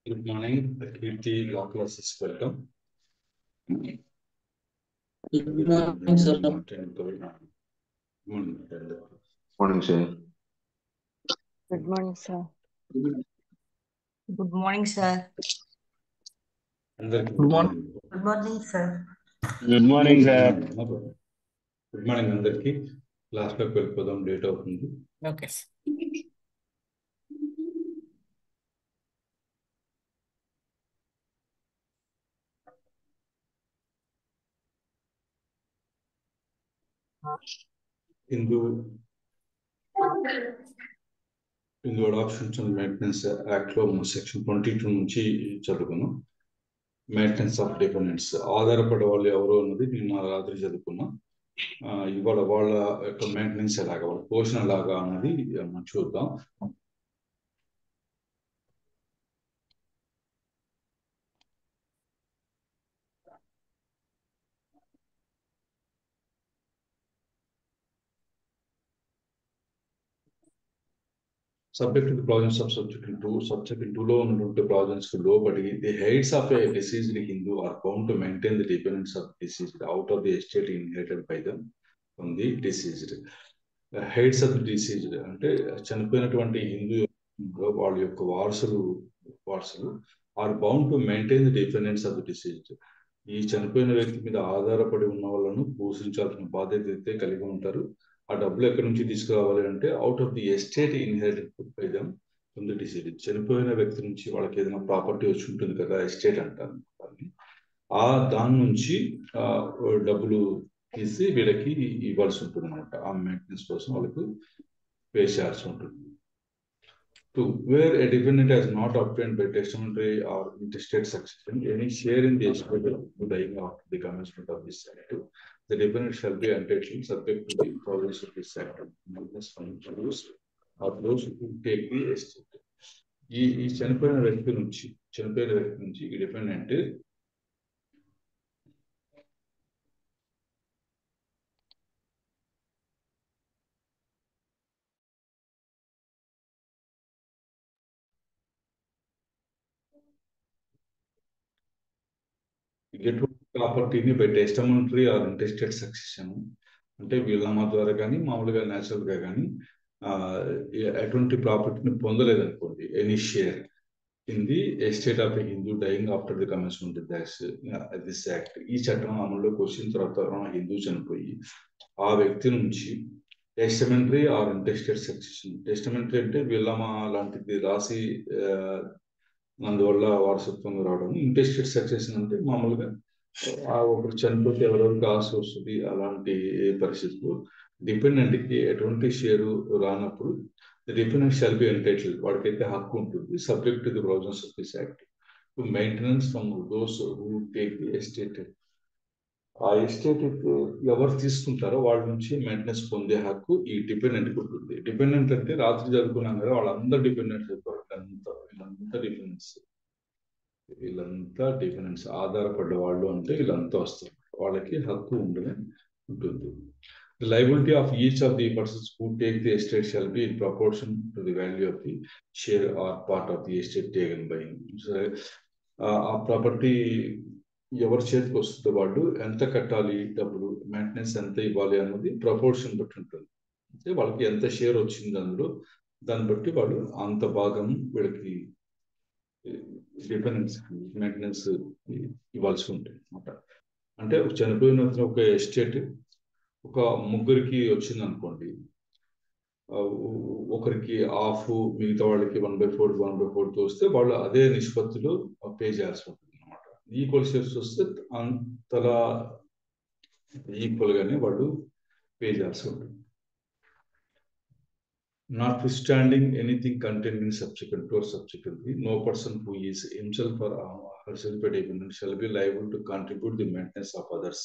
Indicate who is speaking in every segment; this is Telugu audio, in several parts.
Speaker 1: Good morning, Kirti Law Classes. Welcome.
Speaker 2: Good morning, sir.
Speaker 3: Morning, sir.
Speaker 4: Good morning, sir.
Speaker 5: Good morning, sir.
Speaker 1: Good morning.
Speaker 5: Good morning, sir.
Speaker 6: Good morning, sir.
Speaker 1: Good morning, అందరికి. క్లాస్ లోకి వెళ్ళిపోదాం, లేట్ అవుతుంది.
Speaker 5: Okay, sir.
Speaker 1: Hindu adoptions and maintenance act లో సెక్షన్ 22 నుంచి చదువుకున్నాం. మెయింటెనెన్స్ ఆఫ్ డిపెండెన్స్, ఆధారపడే వాళ్ళు ఎవరు అన్నది నిన్న రాత్రి చదువుకున్నాం. ఇవాళ వాళ్ళ యొక్క మెయింటెనెన్స్ ఎలాగా, వాళ్ళ పోషణ ఎలాగా అన్నది మనం చూద్దాం. Subject to the provisions of subsection 2. Subsection 2 లో ఉన్నటువంటి provisions కు లోబడి the heirs of a deceased Hindu are bound to maintain the dependence of deceased out of the estate inherited by them from the deceased. Heirs of the deceased అంటే చనిపోయినటువంటి హిందూ వాళ్ళ యొక్క వారసులు are bound to maintain the dependence of the deceased. ఈ చనిపోయిన వ్యక్తి మీద ఆధారపడి ఉన్న వాళ్ళను పోషించాల్సిన బాధ్యత అయితే కలిగి ఉంటారు. ఆ డబ్బులు ఎక్కడి నుంచి తీసుకురావాలి అంటే out of the estate inherited by them from the deceased. చనిపోయిన వ్యక్తి నుంచి వాళ్ళకి ఏదైనా ప్రాపర్టీ వచ్చి ఉంటుంది కదా, ఎస్టేట్ అంటారు. దాని నుంచి డబ్బులు తీసి వీళ్ళకి ఇవ్వాల్సి ఉంటుంది అనమాట. ఆ మెయింటెనెన్స్ కోసం వాళ్ళకి పే చేయాల్సి ఉంటుంది. 2. Where a dependent has not obtained by testamentary or intestate succession any share in the estate dying after the commencement of this act, the dependent shall be entitled subject to the provisions of this act or those who take the estate. ఈ చనిపోయిన వ్యక్తి నుంచి ఈ డిపెండెంట్ ఎటువంటి ప్రాపర్టీని బై టెస్టమెంటరీ ఆర్ ఇంటెస్టెడ్ సక్సెషన్ అంటే వీళ్ళమ్మ ద్వారా కానీ మామూలుగా న్యాచురల్ గా కానీ ఎటువంటి ప్రాపర్టీని పొందలేదనుకోండి, any share in the estate of a Hindu dying after the commencement this act. ఈ చట్టం అమల్లోకి వచ్చిన తర్వాత హిందూ చనిపోయి ఆ వ్యక్తి నుంచి టెస్టమెంటరీ ఆర్ ఇంటెస్టెడ్ సక్సెషన్, టెస్టమెంటరీ అంటే వీళ్ళమ్మ లాంటిది రాసి అందువల్ల వారసత్వంగా రావడం, ఇంటెస్టెడ్ సక్సెషన్ అంటే మామూలుగా ఒకరు చనిపోతే ఎవరెవరికి ఆస్తి వస్తుంది, అలాంటి పరిస్థితులు డిపెండెంట్ కి ఎటువంటి షేరు రానప్పుడు డిపెండెంట్ షాల్ బి ఎంటైటిల్డ్, వాడికైతే హక్కు ఉంటుంది subject to the provisions of this act to maintenance from those who take the estate. ఆ ఎస్టేట్ ఎవరు తీసుకుంటారో వాళ్ళ నుంచి మెయింటెనెన్స్ పొందే హక్కు ఈ డిపెండెంట్ కి ఉంటుంది. డిపెండెంట్ అంటే రాత్రి చదువుకున్నాం కదా, వాళ్ళందరూ డిపెండెంట్స్ అయిపోతారు. వీళ్ళంతా డిపెండెన్స్ ఆధారపడ్డ వాళ్ళు అంటే వీళ్ళంతా వస్తారు, వాళ్ళకి హక్కు ఉంటుంది. The liability of each of the persons who take the estate shall be in proportion to the value of the share or part of the estate taken by him. ఆ ప్రాపర్టీ ఎవరి చేతికి వస్తుందో వాళ్ళు ఎంత కట్టాలి, డబ్బులు మెయింటెనెన్స్ ఎంత ఇవ్వాలి అన్నది ప్రపోర్షన్ బట్టి ఉంటుంది. అంటే వాళ్ళకి ఎంత షేర్ వచ్చింది అందులో, దాన్ని బట్టి వాళ్ళు అంత భాగం వీళ్ళకి డిపెండెన్స్ మెయింటెనెన్స్ ఇవ్వాల్సి ఉంటుంది అనమాట. అంటే చనిపోయిన ఒక ఎస్టేట్ ఒక ముగ్గురికి వచ్చింది అనుకోండి, ఒకరికి హాఫ్, మిగతా వాళ్ళకి 1/4 వస్తే వాళ్ళు అదే నిష్పత్తిలో పే చేయాల్సి ఉంటుంది అనమాట. ఈక్వల్ షేర్స్ వస్తే అంతలా ఈక్వల్ గానే వాళ్ళు పే చేయాల్సి ఉంటుంది. Notwithstanding anything contained in subsequent or subsequently, no person who is himself or herself a dependent shall be liable to contribute the maintenance of others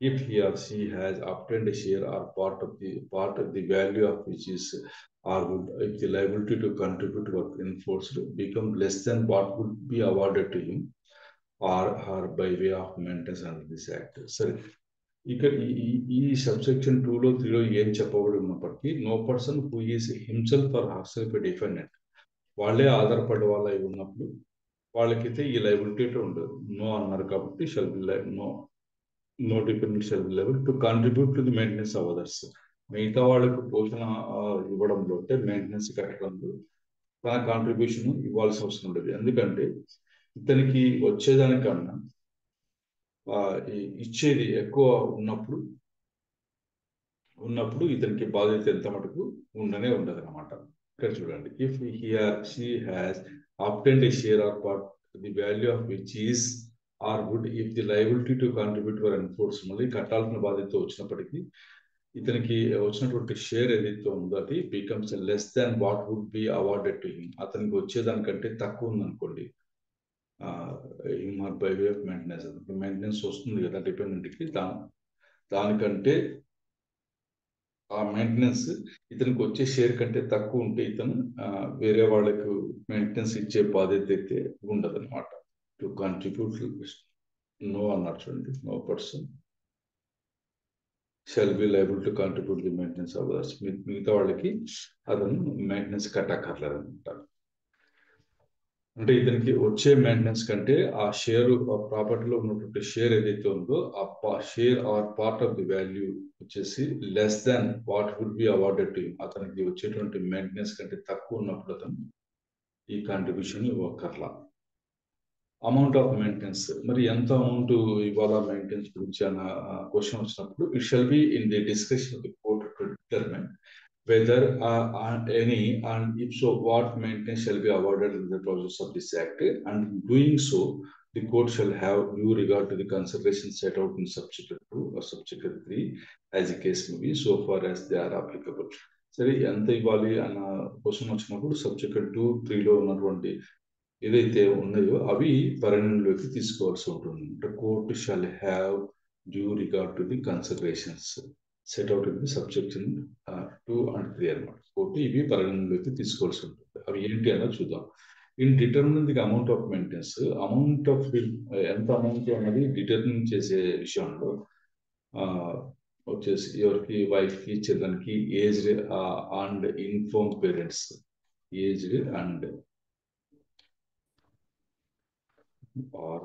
Speaker 1: if he or she has obtained a share or part of the value of which is argued. If the liability to contribute work enforced become less than what would be awarded to him or her by way of maintenance under this act. Sorry. ఇక్కడ ఈ సబ్సెక్షన్ 2లో 3లో ఏం చెప్పబడి ఉన్నప్పటికీ no person who is himself or herself dependent, వాళ్ళే ఆధారపడే వాళ్ళు అయి ఉన్నప్పుడు వాళ్ళకైతే ఈ లైబిలిటీ ఉండదు. నో అన్నారు కాబట్టి shall be no dependent shall be liable to contribute to the maintenance of others. మిగతా వాళ్ళకు పోషణ ఇవ్వడంలో అంటే మెయింటెనెన్స్ కట్టడంలో తన కాంట్రిబ్యూషన్ ఇవ్వాల్సిన అవసరం ఉండదు. ఎందుకంటే ఇతనికి వచ్చేదానికన్నా ఇచ్చేది ఎక్కువ ఉన్నప్పుడు ఇతనికి బాధ్యత ఎంత మటుకు ఉండనే ఉండదు అనమాట. ఇక్కడ చూడండి, if he or she has obtained a share or part the value of which is or would if the liability to contribute were enforced. మళ్ళీ కట్టాల్సిన బాధ్యత వచ్చినప్పటికీ ఇతనికి వచ్చినటువంటి షేర్ ఏదైతే ఉందో అది becomes less than what would be awarded to him. అతనికి వచ్చేదానికంటే తక్కువ ఉందనుకోండి, బై వే ఆఫ్ మెయింటెనెన్స్ వస్తుంది కదా డిపెండెంట్కి, దానికంటే ఆ మెయింటెనెన్స్ ఇతనికి వచ్చే షేర్ కంటే తక్కువ ఉంటే ఇతను వేరే వాళ్ళకు మెయింటెనెన్స్ ఇచ్చే బాధ్యత అయితే ఉండదు అనమాట. టు కాంట్రిబ్యూట్ నో అన్నారు చూడండి, no person shall be liable to contribute the maintenance of others. మిగతా వాళ్ళకి అతను మెయింటెనెన్స్ కట్టక్కర్లేదు అంటారు. అంటే ఇతనికి వచ్చే మెయింటెనెన్స్ కంటే ఆ షేర్ ప్రాపర్టీలో ఉన్నటువంటి షేర్ ఏదైతే ఉందో ఆ share or part of the value వచ్చేసి less than what would be awarded to him. అతనికి వచ్చేటువంటి మెయింటెనెన్స్ కంటే తక్కువ ఉన్నప్పుడు అతను ఈ కాంట్రిబ్యూషన్ ఇవ్వక్కర్లా. అమౌంట్ ఆఫ్ మెయింటెనెన్స్, మరి ఎంత అమౌంట్ ఇవ్వాలా మెయింటెనెన్స్ గురించి అన్న క్వశ్చన్ వచ్చినప్పుడు it shall be in the discussion of the court to determine whether any and if so what maintenance shall be awarded in the process of this act, and in doing so the court shall have due regard to the considerations set out in subsequent 2 or subsequent 3 as the case may be so far as they are applicable. సరే, ఎంత ఇవ్వాలి అన్న క్వశ్చన్ వచ్చినప్పుడు సబ్జెక్ట్ 2, 3లో ఉన్నటువంటి ఏదైతే ఉన్నాయో అవి పరిగణనలోకి తీసుకోవాల్సి ఉంటుంది. Court shall have due regard to the considerations set out in the subjection 2 and 3 అనమాట. కోర్టు ఇవి పరిగణనలోకి తీసుకోవాల్సి ఉంటుంది. అవి ఏంటి అన్నది చూద్దాం. In determine the amount of maintenance, amount of ఎంత అమౌంట్ అనేది డిటర్మిన్ చేసే విషయంలో వచ్చేసి ఎవరికి, వైఫ్కి, చిల్డ్రన్కి, aged and inform parents, aged and or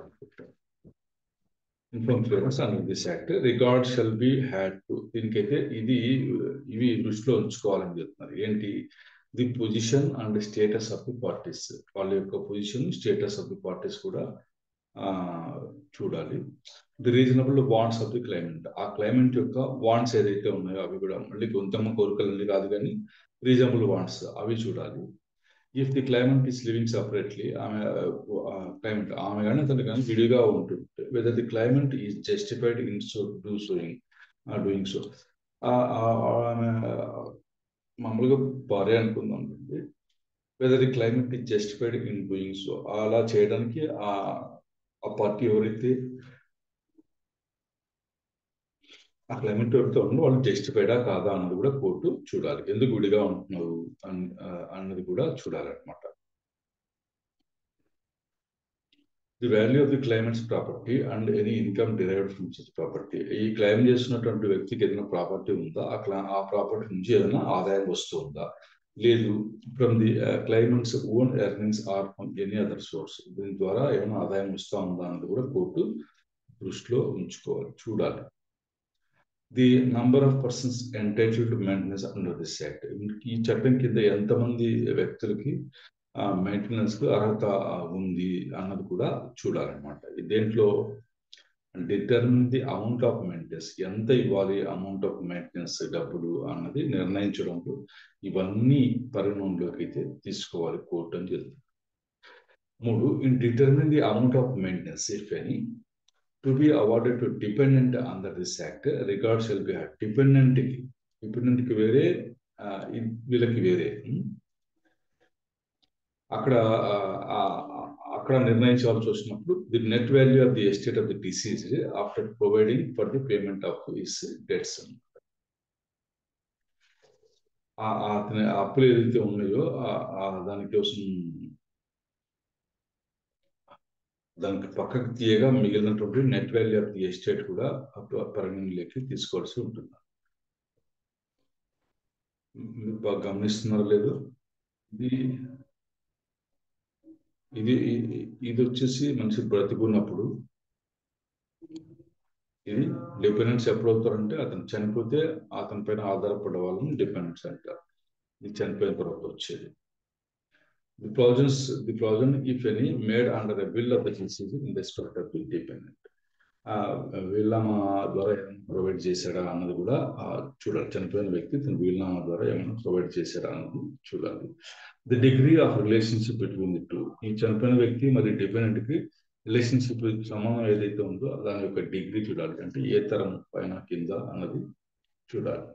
Speaker 1: informed parents under this act regard shall be had to. దీనికైతే ఇవి దృష్టిలో ఉంచుకోవాలని చెప్తున్నారు. ఏంటి, the position and status of the parties, వాళ్ళ యొక్క position, status of the parties కూడా చూడాలి. The reasonable wants of the claimant, ఆ క్లైమెంట్ యొక్క వాంట్స్ ఏదైతే ఉన్నాయో అవి కూడా, మళ్ళీ కొంతమ్మ కోరికలని కాదు కానీ రీజనబుల్ వాంట్స్ అవి చూడాలి. If the claimant is living separately, claimant ఆమె కానీ అతను కానీ విడిగా ఉంటుంది, whether the claimant is justified in doing so, ఆమె మామూలుగా భార్య అనుకుందాం, whether the claimant is justified in doing so, అలా చేయడానికి ఆ పార్టీ ఎవరైతే ఆ క్లైమెంట్ ఎవరితో ఉందో వాళ్ళు జస్టిఫైడా కాదా అన్నది కూడా కోర్టు చూడాలి. ఎందుకు విడిగా ఉంటున్నారు అన్నది కూడా చూడాలన్నమాట. The value of the claimant's property and any income derived from such property, ఈ క్లైమ్ చేస్తున్నటువంటి వ్యక్తికి ఏదైనా ప్రాపర్టీ ఉందా, ఆ ప్రాపర్టీ నుంచి ఏదైనా ఆదాయం వస్తుందా, లేదు from the claimant's own earnings or from any other source, దీని ద్వారా ఏమైనా ఆదాయం వస్తూ ఉందా అన్నది కూడా కోర్టు దృష్టిలో ఉంచుకోవాలి, చూడాలి. The number of persons entitled to maintenance under this act, ఈ చట్టం కింద ఎంతమంది వ్యక్తులకి మెయింటెనెన్స్ కు అర్హత ఉంది అన్నది కూడా చూడాలన్నమాట. దేంట్లో determine the amount of maintenance, ఎంత ఇవ్వాలి అమౌంట్ ఆఫ్ మెయింటెనెన్స్ డబ్బులు అన్నది నిర్ణయించడంలో ఇవన్నీ పరిగణనలోకి అయితే తీసుకోవాలి కోర్టు అని చెప్తుంది. 3, in determine the amount of maintenance if any to be awarded to dependent under this act regard shall be had. డిపెండెంట్కి వేరే, వీళ్ళకి వేరే, అక్కడ నిర్ణయించాల్సి వచ్చినప్పుడు the net value of the estate of the deceased after providing for the payment of his debts. అతని అప్పులు ఏదైతే ఉన్నాయో దానికి పక్కకు తీయగా మిగిలినటువంటి net value of the estate కూడా పరిగణలోకి తీసుకోవాల్సి ఉంటుంది. గమనిస్తున్నారో లేదు, ఇది ఇది వచ్చేసి మనిషి బ్రతికున్నప్పుడు, ఇది డిపెండెన్స్ ఎప్పుడు అవుతారంటే అతను చనిపోతే అతని పైన ఆధారపడే వాళ్ళని డిపెండెన్స్ అంటారు. ఇది చనిపోయిన తర్వాత వచ్చేది. The provision if any made under the will of the deceased in respect of the dependent. వీళ్ళనామా ద్వారా ఏమైనా ప్రొవైడ్ చేశాడా అన్నది కూడా చూడాలి. చనిపోయిన వ్యక్తి తన వీళ్ళనామా ద్వారా ఏమైనా ప్రొవైడ్ చేశాడా అన్నది చూడాలి. The degree of relationship between the two. ఈ చనిపోయిన వ్యక్తి మరి డిపెండెంట్ కి రిలేషన్షిప్ సంబంధం ఏదైతే ఉందో దాని యొక్క డిగ్రీ చూడాలి. అంటే ఏ తరం పైన కింద అన్నది చూడాలి.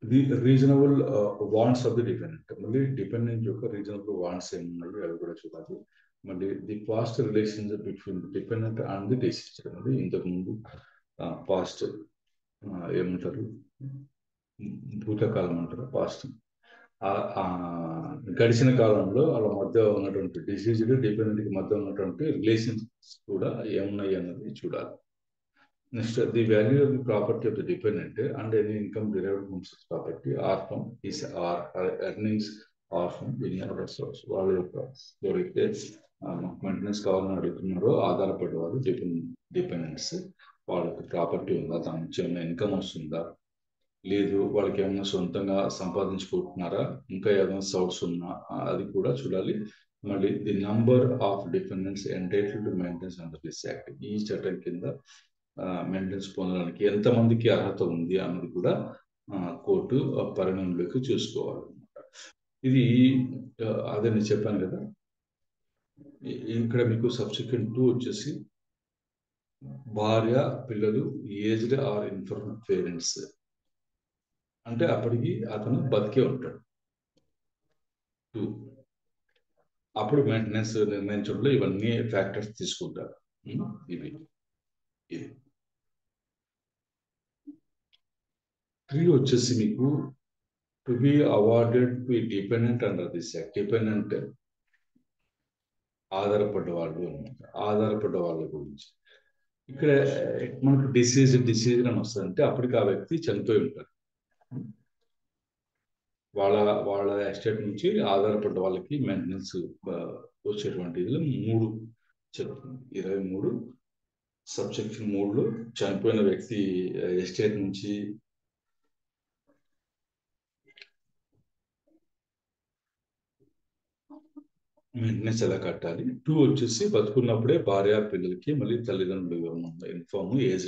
Speaker 1: The reasonable wants of the dependent. మళ్ళీ డిపెండెంట్ యొక్క రీజనబుల్ వాంట్స్ ఏమున్నాయి అవి కూడా చూడాలి. మళ్ళీ the past relationship between dependent and the deceased. మళ్ళీ ఇంతకు ముందు పాస్ట్ ఏమంటారు, భూతకాలం అంటారు పాస్ట్. గడిచిన కాలంలో వాళ్ళ మధ్య ఉన్నటువంటి డిసీజ్డ్ డిపెండెంట్ కి మధ్య ఉన్నటువంటి రిలేషన్స్ కూడా ఏమున్నాయి అన్నది చూడాలి. Next, the value of the property of the dependent and any income derived from such property or from his or earnings or from any other source. వాళ్ళ యొక్క ఎవరైతే మెయింటెనెన్స్ కావాలని అడుగుతున్నారో ఆధారపడే వాళ్ళు డిపెండెంట్స్, వాళ్ళకి ప్రాపర్టీ ఉందా, దాని నుంచి ఏమైనా ఇన్కమ్ వస్తుందా, లేదు వాళ్ళకి ఏమైనా సొంతంగా సంపాదించుకుంటున్నారా, ఇంకా ఏదైనా సోర్స్ ఉన్నా అది కూడా చూడాలి. మళ్ళీ the number of dependents entitled to maintenance under this act. ఈ చట్టం కింద మెయింటెనెన్స్ పొందడానికి ఎంతమందికి అర్హత ఉంది అన్నది కూడా కోర్టు పరిగణనలోకి చూసుకోవాలన్నమాట. ఇది అదే నేను చెప్పాను కదా. ఇక్కడ మీకు సబ్సిక్వెంట్ 2 వచ్చేసి భార్య పిల్లలు ఏజ్డ్ ఆర్ ఇన్ఫర్మ్ పేరెంట్స్ అంటే అప్పటికి అతను బతికే ఉంటాడు. 2 అప్పుడు మెయింటెనెన్స్ నిర్ణయించడంలో ఇవన్నీ ఫ్యాక్టర్స్ తీసుకుంటారు. ఇది 3 వచ్చేసి మీకు to be awarded to dependent under this act. Dependent ఆధారపడ్డ వాళ్ళు అనమాట. ఆధారపడ్డ వాళ్ళ గురించి ఇక్కడ మనకు డిసీజ్ అని వస్తుందంటే అప్పటికి ఆ వ్యక్తి చనిపోయి ఉంటారు. వాళ్ళ ఎస్టేట్ నుంచి ఆధారపడ్డ వాళ్ళకి మెయింటెనెన్స్ వచ్చేటువంటి 3 చెప్తుంది. 23 సబ్సెక్షన్ 3లో చనిపోయిన వ్యక్తి ఎస్టేట్ నుంచి మెయింటెనెన్స్ ఎలా కట్టాలి. 2 వచ్చేసి బతుకున్నప్పుడే భార్య పిల్లలకి మళ్ళీ తల్లిదండ్రులు ఇన్ఫార్మ్ ఏజ్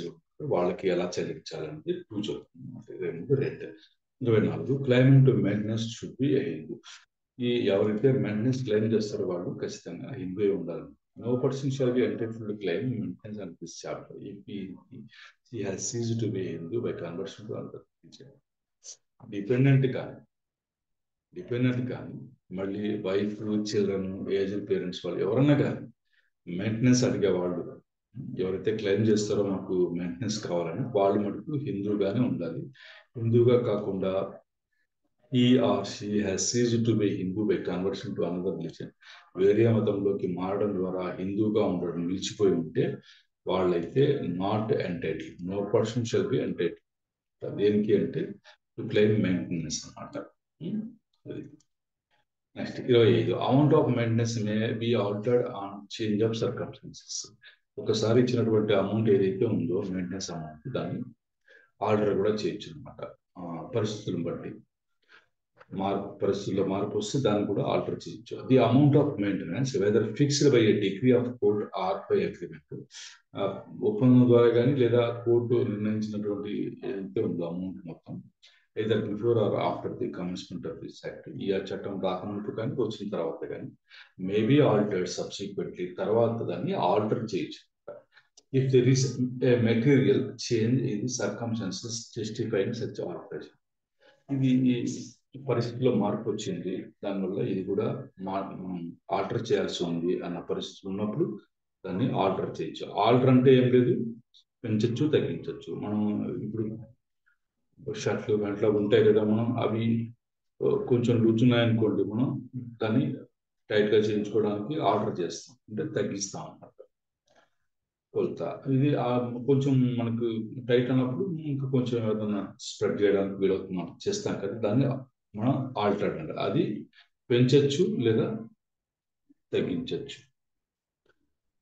Speaker 1: వాళ్ళకి ఎలా చెల్లించాలనేది 2 చెప్తుంది. 24 claiming to maintenance should be Hindu. ఈ ఎవరైతే మెయింటెనెన్స్ క్లెయిమ్ చేస్తారో వాళ్ళు ఖచ్చితంగా హిందూ ఉండాలి. No person shall be entitled to claim maintenance under this chapter if he has ceased to be Hindu by conversion to other religion. Dependent కానీ మళ్ళీ వైఫ్ చిల్డ్రన్ ఏజ్డ్ పేరెంట్స్ వాళ్ళు ఎవరన్నా కానీ మెయింటెనెన్స్ అడిగే వాళ్ళు ఎవరైతే క్లెయిమ్ చేస్తారో మాకు మెయింటెనెన్స్ కావాలని వాళ్ళు మటుకు హిందూగానే ఉండాలి. హిందూగా కాకుండా he or she has ceased to be Hindu by conversion to another religion. వేరే మతంలోకి మారడం ద్వారా హిందూగా ఉండడం నిలిచిపోయి ఉంటే వాళ్ళైతే not entitle. No person shall be entitle. దేనికి అంటే టు క్లెయిమ్ మెయింటెనెన్స్ అన్నమాట. Next 25 amount of maintenance may be altered on change of circumstances. ఒకసారి ఇచ్చినటువంటి అమౌంట్ ఏదైతే ఉందో మెయింటెనెన్స్ అమౌంట్ దాన్ని ఆల్టర్ కూడా చేయొచ్చు అనమాట. పరిస్థితులను బట్టి పరిస్థితుల్లో మార్పు వస్తే దాన్ని కూడా ఆల్టర్ చేయొచ్చు. The amount of maintenance whether fixed by a decree of court or by agreement. ఒప్పందం ద్వారా కానీ లేదా కోర్టు నిర్ణయించినటువంటి ఏదైతే ఉందో అమౌంట్ మొత్తం either before or after the commencement of this act. ఈ చట్టం రాకముందు కానీ వచ్చిన తర్వాత కానీ మేబీ ఆల్టర్డ్ సబ్సిక్వెంట్లీ తర్వాత దాన్ని ఆల్టర్ చేయొచ్చు. If there is a material change in the circumstances justifying such alteration. ఇది పరిస్థితిలో మార్పు వచ్చింది, దానివల్ల ఇది కూడా ఆల్టర్ చేయాల్సి ఉంది అన్న పరిస్థితి ఉన్నప్పుడు దాన్ని ఆల్టర్ చేయొచ్చు. ఆల్టర్ అంటే ఏం లేదు, పెంచచ్చు తగ్గించవచ్చు. మనం ఇప్పుడు షర్ట్లు గంటలు ఉంటాయి కదా, మనం అవి కొంచెం లూజ్ ఉన్నాయనుకోండి, మనం దాన్ని టైట్గా చేయించుకోవడానికి ఆర్డర్ చేస్తాం, అంటే తగ్గిస్తాం అన్నమాట కొలత. ఇది కొంచెం మనకు టైట్ అన్నప్పుడు ఇంకా కొంచెం ఏదైనా స్ప్రెడ్ చేయడానికి వీలవుతుంది చేస్తాం కదా, దాన్ని మనం ఆల్టర్ అంటే అది పెంచొచ్చు లేదా తగ్గించవచ్చు.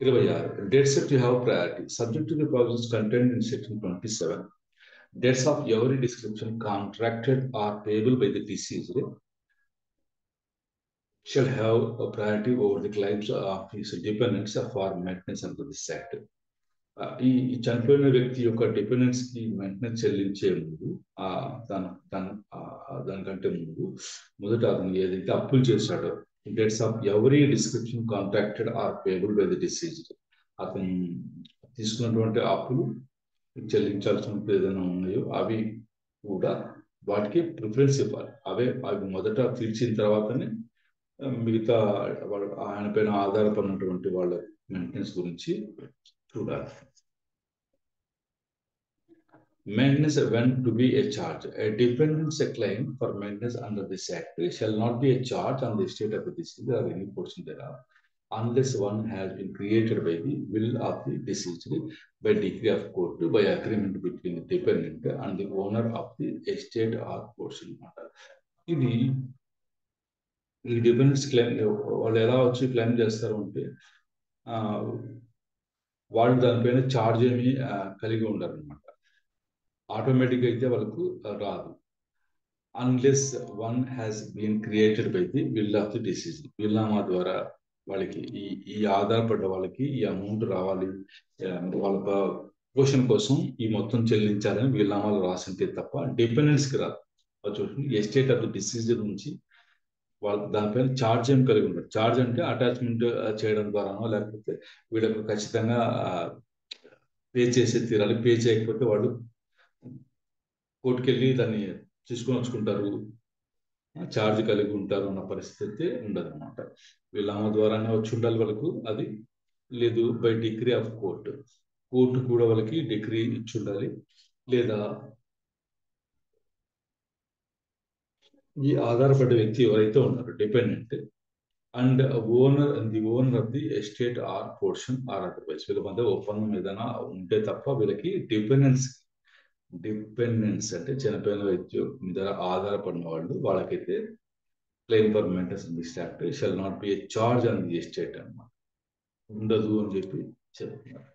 Speaker 1: 26. Debts to have priority. Subject to the clauses contained in section 27. Debts of every description contracted or payable by the deceased shall have a priority over the claims of his dependents for maintenance under this act. ఈ చనిపోయిన వ్యక్తి యొక్క డిపెండెన్స్ కి మెయింటెనెన్స్ చెల్లించే ముందు దానికంటే మొదట అతను ఏదైతే అప్పులు చేశాడో debts of every description contracted or payable by the deceased, అతను తీసుకున్నటువంటి అప్పులు చెల్లించాల్సిన ఏదైనా ఉన్నాయో అవి కూడా వాటికి ప్రిఫరెన్స్ ఇవ్వాలి. అవి మొదట తీర్చిన తర్వాతనే మిగతా ఆయన పైన ఆధారపడినటువంటి వాళ్ళ మెయింటెనెన్స్ గురించి చూడాలి. Maintenance when to be a charge. A dependence claim for maintenance under this act shall not be a charge on the estate of the deceased or any portion thereof, unless one has been created by the will of the deceased by decree of court by agreement between the dependent and the owner of the estate or portion matter. ఇది ఈ డిపెండెన్స్ క్లెయిమ్ వాళ్ళు ఎలా వచ్చి క్లెయిమ్ చేస్తారు అంటే వాళ్ళు దానిపైన ఛార్జ్ ఏమి కలిగి ఉండరు అనమాట. ఆటోమేటిక్గా అయితే వాళ్ళకు రాదు. Unless one has been created by the will of the deceased. వీల్నామా ద్వారా వాళ్ళకి ఈ ఆధారపడ్డ వాళ్ళకి ఈ అమౌంట్ రావాలి, వాళ్ళ పోషణ కోసం ఈ మొత్తం చెల్లించాలని వీల్నామాలు రాసింటే తప్ప డిపెండెన్స్కి రాదు. చూడండి, ఎస్టేట్ ఆఫ్ ది డిసీజ్ నుంచి వాళ్ళు దానిపైన ఛార్జ్ ఏం కలిగి ఉంటారు. ఛార్జ్ అంటే అటాచ్మెంట్ చేయడం ద్వారానో లేకపోతే వీళ్ళకు ఖచ్చితంగా పే చేసే తీరాలి, పే చేయకపోతే వాళ్ళు కోర్టుకెళ్ళి దాన్ని తీసుకొని వచ్చుకుంటారు, ఛార్జ్ కలిగి ఉంటారు అన్న పరిస్థితి ఉండదు అనమాట. వీళ్ళమ్మ ద్వారానే వచ్చి ఉండాలి వాళ్ళకు. అది లేదు బై డిగ్రీ ఆఫ్ కోర్టు కూడా వాళ్ళకి డిగ్రీ ఇచ్చి ఉండాలి. లేదా ఈ ఆధారపడ్డ వ్యక్తి ఎవరైతే ఉన్నారు dependent and the owner of the estate or portion or otherwise, వీళ్ళ మధ్య ఒప్పందం ఏదైనా ఉంటే తప్ప వీళ్ళకి డిపెండెన్స్ అంటే చనిపోయిన వ్యక్తి మీద ఆధారపడిన వాళ్ళకైతే claim for maintenance in this act shall not be A charge on the estate అన్నమాట, ఉండదు అని చెప్పి చెప్తున్నారు.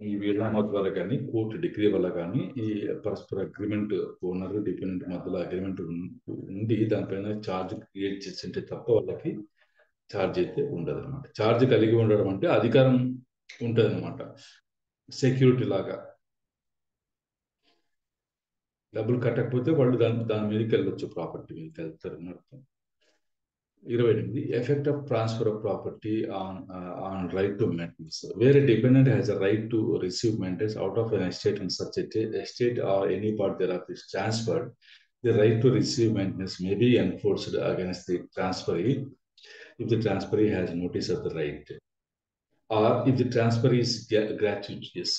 Speaker 1: ఈ వీళ్ళనామా ద్వారా కానీ కోర్టు డిగ్రీ వల్ల కానీ ఈ పరస్పర అగ్రిమెంట్ ఓనర్ డిపెండెంట్ మధ్యలో అగ్రిమెంట్ ఉండి దానిపైన ఛార్జ్ క్రియేట్ చేసింటే తప్ప వాళ్ళకి ఛార్జ్ అయితే ఉండదు అనమాట. ఛార్జ్ కలిగి ఉండడం అంటే అధికారం ఉంటుంది అనమాట, సెక్యూరిటీ లాగా. డబ్బులు కట్టకపోతే వాళ్ళు దాని మీదకి వెళ్ళొచ్చు, ప్రాపర్టీ మీదకి వెళ్తారు అని అర్థం. 28. Effect of transfer of property on right to maintenance. Where a dependent has a right to receive maintenance out of an estate and such estate or any part thereof is transferred, the right to receive maintenance may be enforced against the transferee if the transferee has notice of the right, or if the transferee is gratuitous,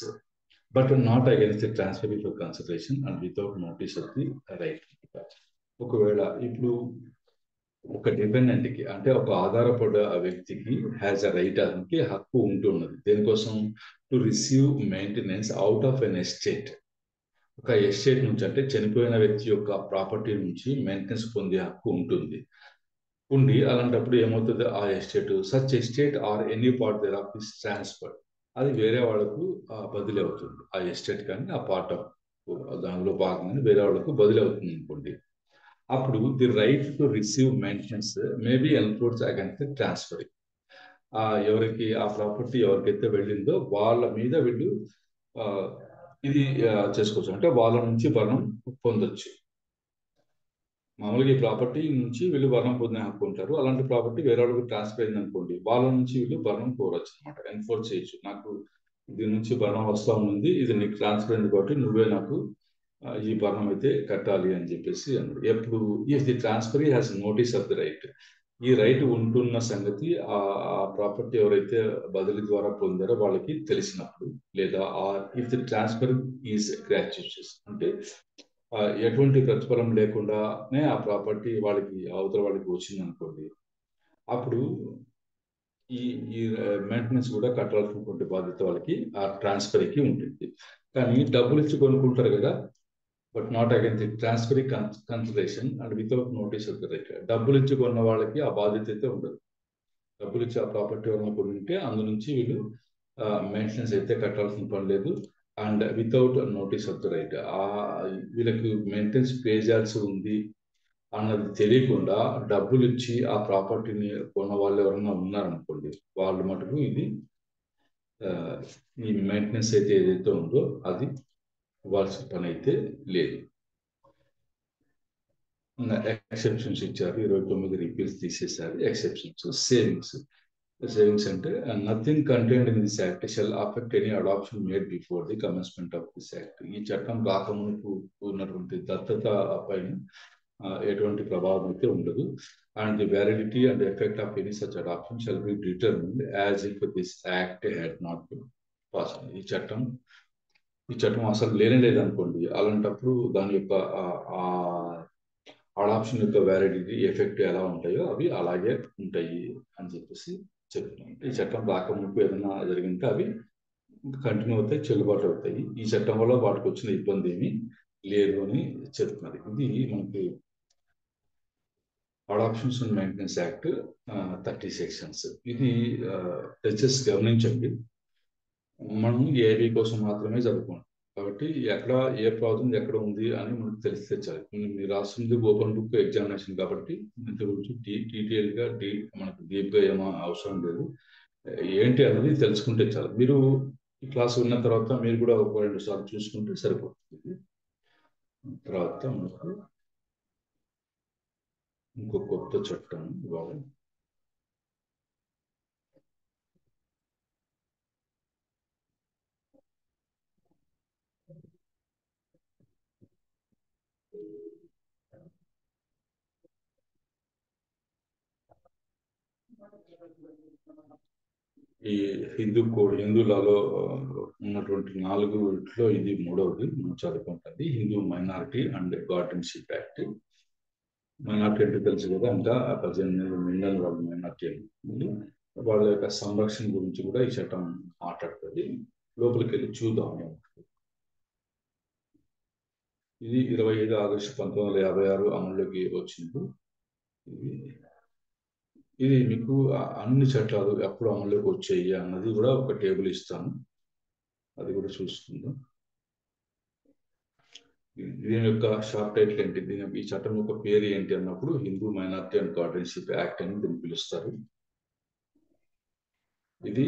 Speaker 1: but not against the transferee for consideration and without notice of the right. ఒకవేళ ఇప్పుడు ఒక డిపెండెంట్కి అంటే ఒక ఆధారపడ్డ వ్యక్తికి హ్యాజ్ అ రైట్, అతనికి హక్కు ఉంటున్నది. దేనికోసం? To receive maintenance out of an estate. ఒక ఎస్టేట్ నుంచి అంటే చనిపోయిన వ్యక్తి యొక్క ప్రాపర్టీ నుంచి మెయింటెనెన్స్ పొందే హక్కు ఉంటుంది. అలాంటప్పుడు ఏమవుతుంది? ఆ estate such estate or any part thereof is transferred, అది వేరే వాళ్ళకు బదిలీ అవుతుంది. ఆ ఎస్టేట్ కానీ ఆ పార్ట్ ఆఫ్ దానిలో భాగంగా వేరే వాళ్ళకు బదిలీ అవుతుంది అనుకోండి. అప్పుడు the right to receive maintenance may B enforce against the transferring. ఎవరికి ఆ ప్రాపర్టీ ఎవరికైతే వెళ్ళిందో వాళ్ళ మీద వీళ్ళు ఇది చేసుకోవచ్చు, అంటే వాళ్ళ నుంచి భరణం పొందొచ్చు. మామూలుగా ఈ ప్రాపర్టీ నుంచి వీళ్ళు భరణం పొందే హక్కు ఉంటారు. అలాంటి ప్రాపర్టీ వేరే వాళ్ళకి ట్రాన్స్ఫర్ అయింది అనుకోండి, వాళ్ళ నుంచి వీళ్ళు భరణం కోరవచ్చు అనమాట, ఎన్ఫోర్స్ చేయొచ్చు. నాకు దీని నుంచి భరణం వస్తూ ఉంది, ఇది నీకు ట్రాన్స్ఫర్ అయింది కాబట్టి నువ్వే నాకు ఈ భరణం అయితే కట్టాలి అని చెప్పేసి అన్నాడు. ఎప్పుడు? If the transferee has notice of the right, ఈ రైట్ ఉంటున్న సంగతి ఆ ప్రాపర్టీ ఎవరైతే బదిలీ ద్వారా పొందారో వాళ్ళకి తెలిసినప్పుడు, లేదా ఇఫ్ ది ట్రాన్స్ఫర్ ఈజ్ గ్రాట్యుయిటస్, అంటే ఎటువంటి ప్రతిఫలం లేకుండానే ఆ ప్రాపర్టీ వాళ్ళకి అవతల వాళ్ళకి వచ్చింది అనుకోండి, అప్పుడు ఈ మెయింటెనెన్స్ కూడా కట్టాల్సినటువంటి బాధ్యత వాళ్ళకి ఆ ట్రాన్స్ఫర్కి ఉంటుంది. కానీ డబ్బులు ఇచ్చి కొనుక్కుంటారు కదా, but not again the transferring consideration and without notice of the right. డబ్బులు ఇచ్చి కొన్న వాళ్ళకి ఆ బాధ్యత అయితే ఉండదు. డబ్బులు ఇచ్చి ఆ ప్రాపర్టీ ఎవరైనా కొని ఉంటే అందు నుంచి వీళ్ళు మెయింటెనెన్స్ అయితే కట్టాల్సిన పని లేదు. And without notice of the right, వీళ్ళకి మెయింటెనెన్స్ పే చేయాల్సి ఉంది అన్నది తెలియకుండా డబ్బులు ఇచ్చి ఆ ప్రాపర్టీని కొన్న వాళ్ళు ఎవరైనా ఉన్నారనుకోండి, వాళ్ళు మటుకు ఇది ఈ మెయింటెనెన్స్ అయితే ఏదైతే ఉందో అది ఇవ్వాల్సిన పని అయితే లేదు. ఎక్సెప్షన్స్ ఇచ్చారు, 29 రిపీల్స్ తీసేశారు. ఎక్సెప్షన్స్ సేవింగ్స్ అంటే nothing contained in this act shall affect any adoption made before the commencement of this act. ఈ చట్టం రాకముందు ఉన్నటువంటి దత్తత పైన ఎటువంటి ప్రభావం అయితే ఉండదు. And the validity and effect of any such adoption shall be determined as if this act had not been passed. ఈ చట్టం అసలు లేదనుకోండి, అలాంటప్పుడు దాని యొక్క అడాప్షన్ యొక్క వ్యాలిడిటీ ఎఫెక్ట్ ఎలా ఉంటాయో అవి అలాగే ఉంటాయి అని చెప్పేసి చెప్తున్నాం. ఈ చట్టం రాకముందు ఏదైనా జరిగింటే అవి కంటిన్యూ అవుతాయి, చెల్లుబాటు అవుతాయి. ఈ చట్టం వల్ల వాటికి వచ్చిన ఇబ్బంది ఏమీ లేదు అని చెప్తున్నారు. ఇది మనకి adoptions and maintenance act 30 sections. ఇది దయచేసి గమనించండి, మనం ఏఐబి కోసం మాత్రమే చదువుకోండి. కాబట్టి ఎక్కడ ఏ ప్రాబ్లం ఎక్కడ ఉంది అని మనకు తెలిస్తే చాలు. మీరు రాస్తుంది ఓపెన్ బుక్ ఎగ్జామినేషన్ కాబట్టి ఇంత గురించి డీటెయిల్గా మనకు డీప్గా ఏమో అవసరం లేదు. ఏంటి అన్నది తెలుసుకుంటే చాలు. మీరు ఈ క్లాస్ ఉన్న తర్వాత మీరు కూడా ఒక 2 సార్లు చూసుకుంటే సరిపోతుంది. తర్వాత మనకు ఇంకో కొత్త చట్టం ఇవాళ ఈ హిందూ లాలో ఉన్నటువంటి 4లో ఇది 3వది మనం చదువుకుంటుంది. Hindu minority and guardianship act. Minority అంటే తెలుసు కదా, ఇంకా 18 మిలియన్ వాళ్ళ మైనారిటీ, వాళ్ళ యొక్క సంరక్షణ గురించి కూడా ఈ చట్టం మాట్లాడుతుంది. లోపలికి వెళ్ళి చూద్దాం. ఇది 25 ఆగస్టు 1956 అమల్లోకి వచ్చింది. ఇది మీకు అన్ని చట్టాలు ఎప్పుడు అమల్లోకి వచ్చాయి అన్నది కూడా ఒక టేబుల్ ఇస్తాను, అది కూడా చూసుకుందాం. దీని యొక్క షార్ట్ టైటిల్ ఏంటి, ఈ చట్టం యొక్క పేరు ఏంటి అన్నప్పుడు Hindu minority and guardianship act అని దీన్ని పిలుస్తారు. ఇది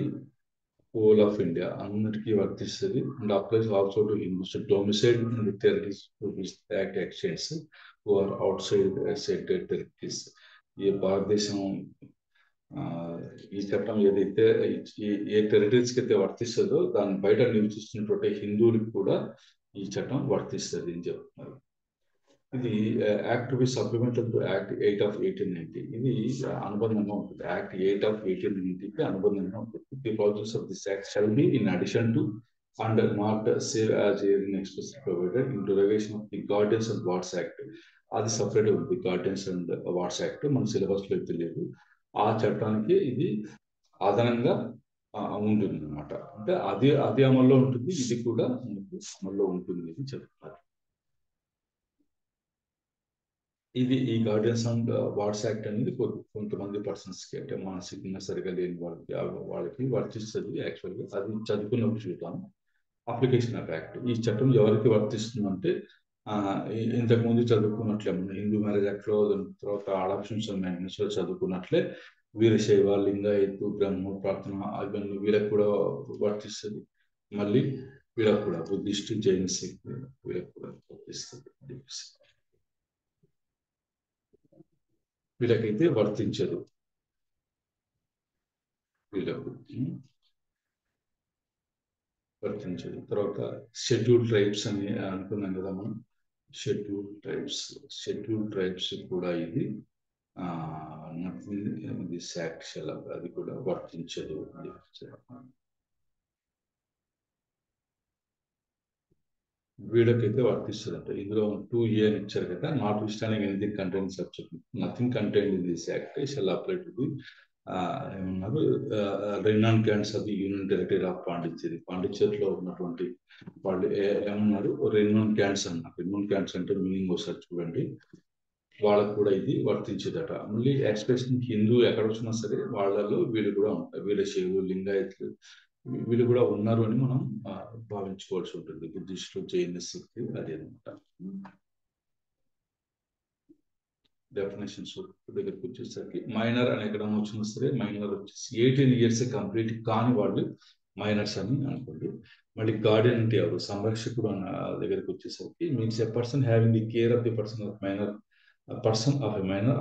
Speaker 1: హోల్ ఆఫ్ ఇండియా అందరికీ వర్తిస్తుంది. And applies also to Hindus domiciled in the territories to which the act extends who are outside said territories. ఈ భారతదేశం ఈ చట్టం ఏదైతే ఏ టెరిటరీస్కి అయితే వర్తిస్తుందో దాని బయట నివసిస్తున్నటువంటి హిందువులకు కూడా ఈ చట్టం వర్తిస్తుంది అని చెప్తున్నారు. ఇది act be supplemental to act 8 of 1890. ఇది అనుబంధంగా ఉంటుంది. యాక్ట్ 8 of 1890కి అనుబంధంగా ఉంటుంది. The provisions of this act shall be in addition to and not save as in expressly provided in derogation of the guardians and wards act. అది సపరేట్ ఉంది. గార్డెన్స్ అండ్ వార్డ్స్ యాక్ట్ మన సిలబస్ లో అయితే లేదు. ఆ చట్టానికి ఇది అదనంగా ఉంటుంది అన్నమాట. అంటే అది అమల్లో ఉంటుంది, ఇది కూడా అమల్లో ఉంటుంది అని చెప్తున్నారు. ఇది ఈ గార్డెన్స్ అండ్ వార్డ్స్ యాక్ట్ అనేది కొంతమంది పర్సన్స్ కి, అంటే మానసికంగా సరిగా లేని వాళ్ళకి వర్తిస్తుంది. యాక్చువల్గా అది చదువుకున్నప్పుడు చూద్దాం. Application of act. ఈ చట్టం ఎవరికి వర్తిస్తుందంటే ఇంతకుముందు చదువుకున్నట్లే మన హిందూ మ్యారేజ్ యాక్ట్ లో, తర్వాత అడాప్షన్స్ అండ్ మెయింటెనెన్స్ లో చదువుకున్నట్లే వీరశైవ, లింగాయతు, బ్రహ్మ, ప్రార్థన అవన్నీ వీళ్ళకి కూడా వర్తిస్తుంది. మళ్ళీ వీళ్ళకి కూడా బుద్ధిస్ట్, జైన, సిక్ వీళ్ళకి కూడా వర్తిస్తుంది. వీళ్ళకైతే వర్తించదు. వీళ్ళకు వర్తించదు. తర్వాత షెడ్యూల్ ట్రైబ్స్ అని అనుకున్నాం కదా మనం. షెడ్యూల్ ట్రైబ్స్ కూడా ఇది సాక్షల అది కూడా వర్తించదు. వీళ్ళకైతే వర్తిస్తుందంట. ఇందులో 2A అని ఇచ్చారు కదా, notwithstanding anything contain subject nothing contained in this act shall apply to the ఏమన్నారు, రెనాన్ క్యాంట్స్ అది యూనియన్ టెరిటరీ ఆఫ్ పాండిచ్చేరి, పాండిచ్చేరిలో ఉన్నటువంటి వాళ్ళు ఏమన్నారు, రెనాన్ క్యాంట్స్ అన్నారు. రెనాన్ క్యాంట్స్ అంటే మీనింగ్ ఒకసారి చూడండి. వాళ్ళకు కూడా ఇది వర్తించేదట. మళ్ళీ ఎక్స్ప్రెషన్ హిందూ ఎక్కడ వచ్చినా సరే వాళ్ళలో వీళ్ళు కూడా ఉంటారు, వీరశైవులు, లింగాయతులు వీళ్ళు కూడా ఉన్నారు అని మనం భావించుకోవాల్సి ఉంటుంది. బుద్ధిస్టులు, జైనిస్ అదే అనమాట. డెఫినేషన్స్ దగ్గరికి వచ్చేసరికి మైనర్ అని ఎక్కడ వచ్చినా సరే మైనర్ వచ్చేసి 18 years కంప్లీట్ కాని వాళ్ళు మైనర్స్ అని అనుకోండి. మళ్ళీ గార్డియన్ అంటే ఎవరు, సంరక్షకుడు అన్న దగ్గరికి వచ్చేసరికి means a person having the care of the person of minor, person of a minor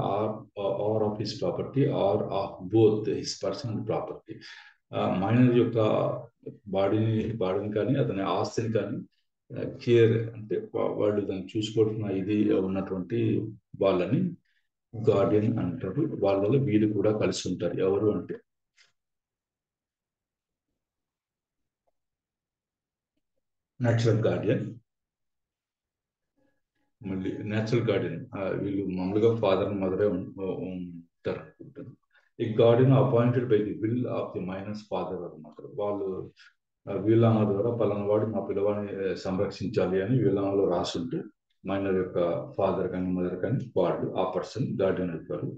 Speaker 1: or of his property or of both his person and property. Minor యొక్క బాడీని కానీ అతని ఆస్తిని కానీ కేర్ అంటే వాళ్ళు దాన్ని చూసుకోవడం ఇది ఉన్నటువంటి వాళ్ళని గార్డియన్ అంటారు. వాళ్ళలో వీళ్ళు కూడా కలిసి ఉంటారు. ఎవరు అంటే న్యాచురల్ గార్డియన్, మళ్ళీ న్యాచురల్ గార్డియన్ వీళ్ళు మామూలుగా ఫాదర్ అండ్ మదరే ఉంటారు అనుకుంటారు. ఈ guardian appointed by the will of the minor's father అనమాట. వాళ్ళు వీళ్ళనామా ద్వారా పలానా వాడు మా పిల్లవాడిని సంరక్షించాలి అని వీళ్ళనామాలో రాసుంటే మైనర్ యొక్క ఫాదర్ కానీ మదర్ కానీ వాళ్ళు ఆ పర్సన్ గార్డియన్ అవుతారు.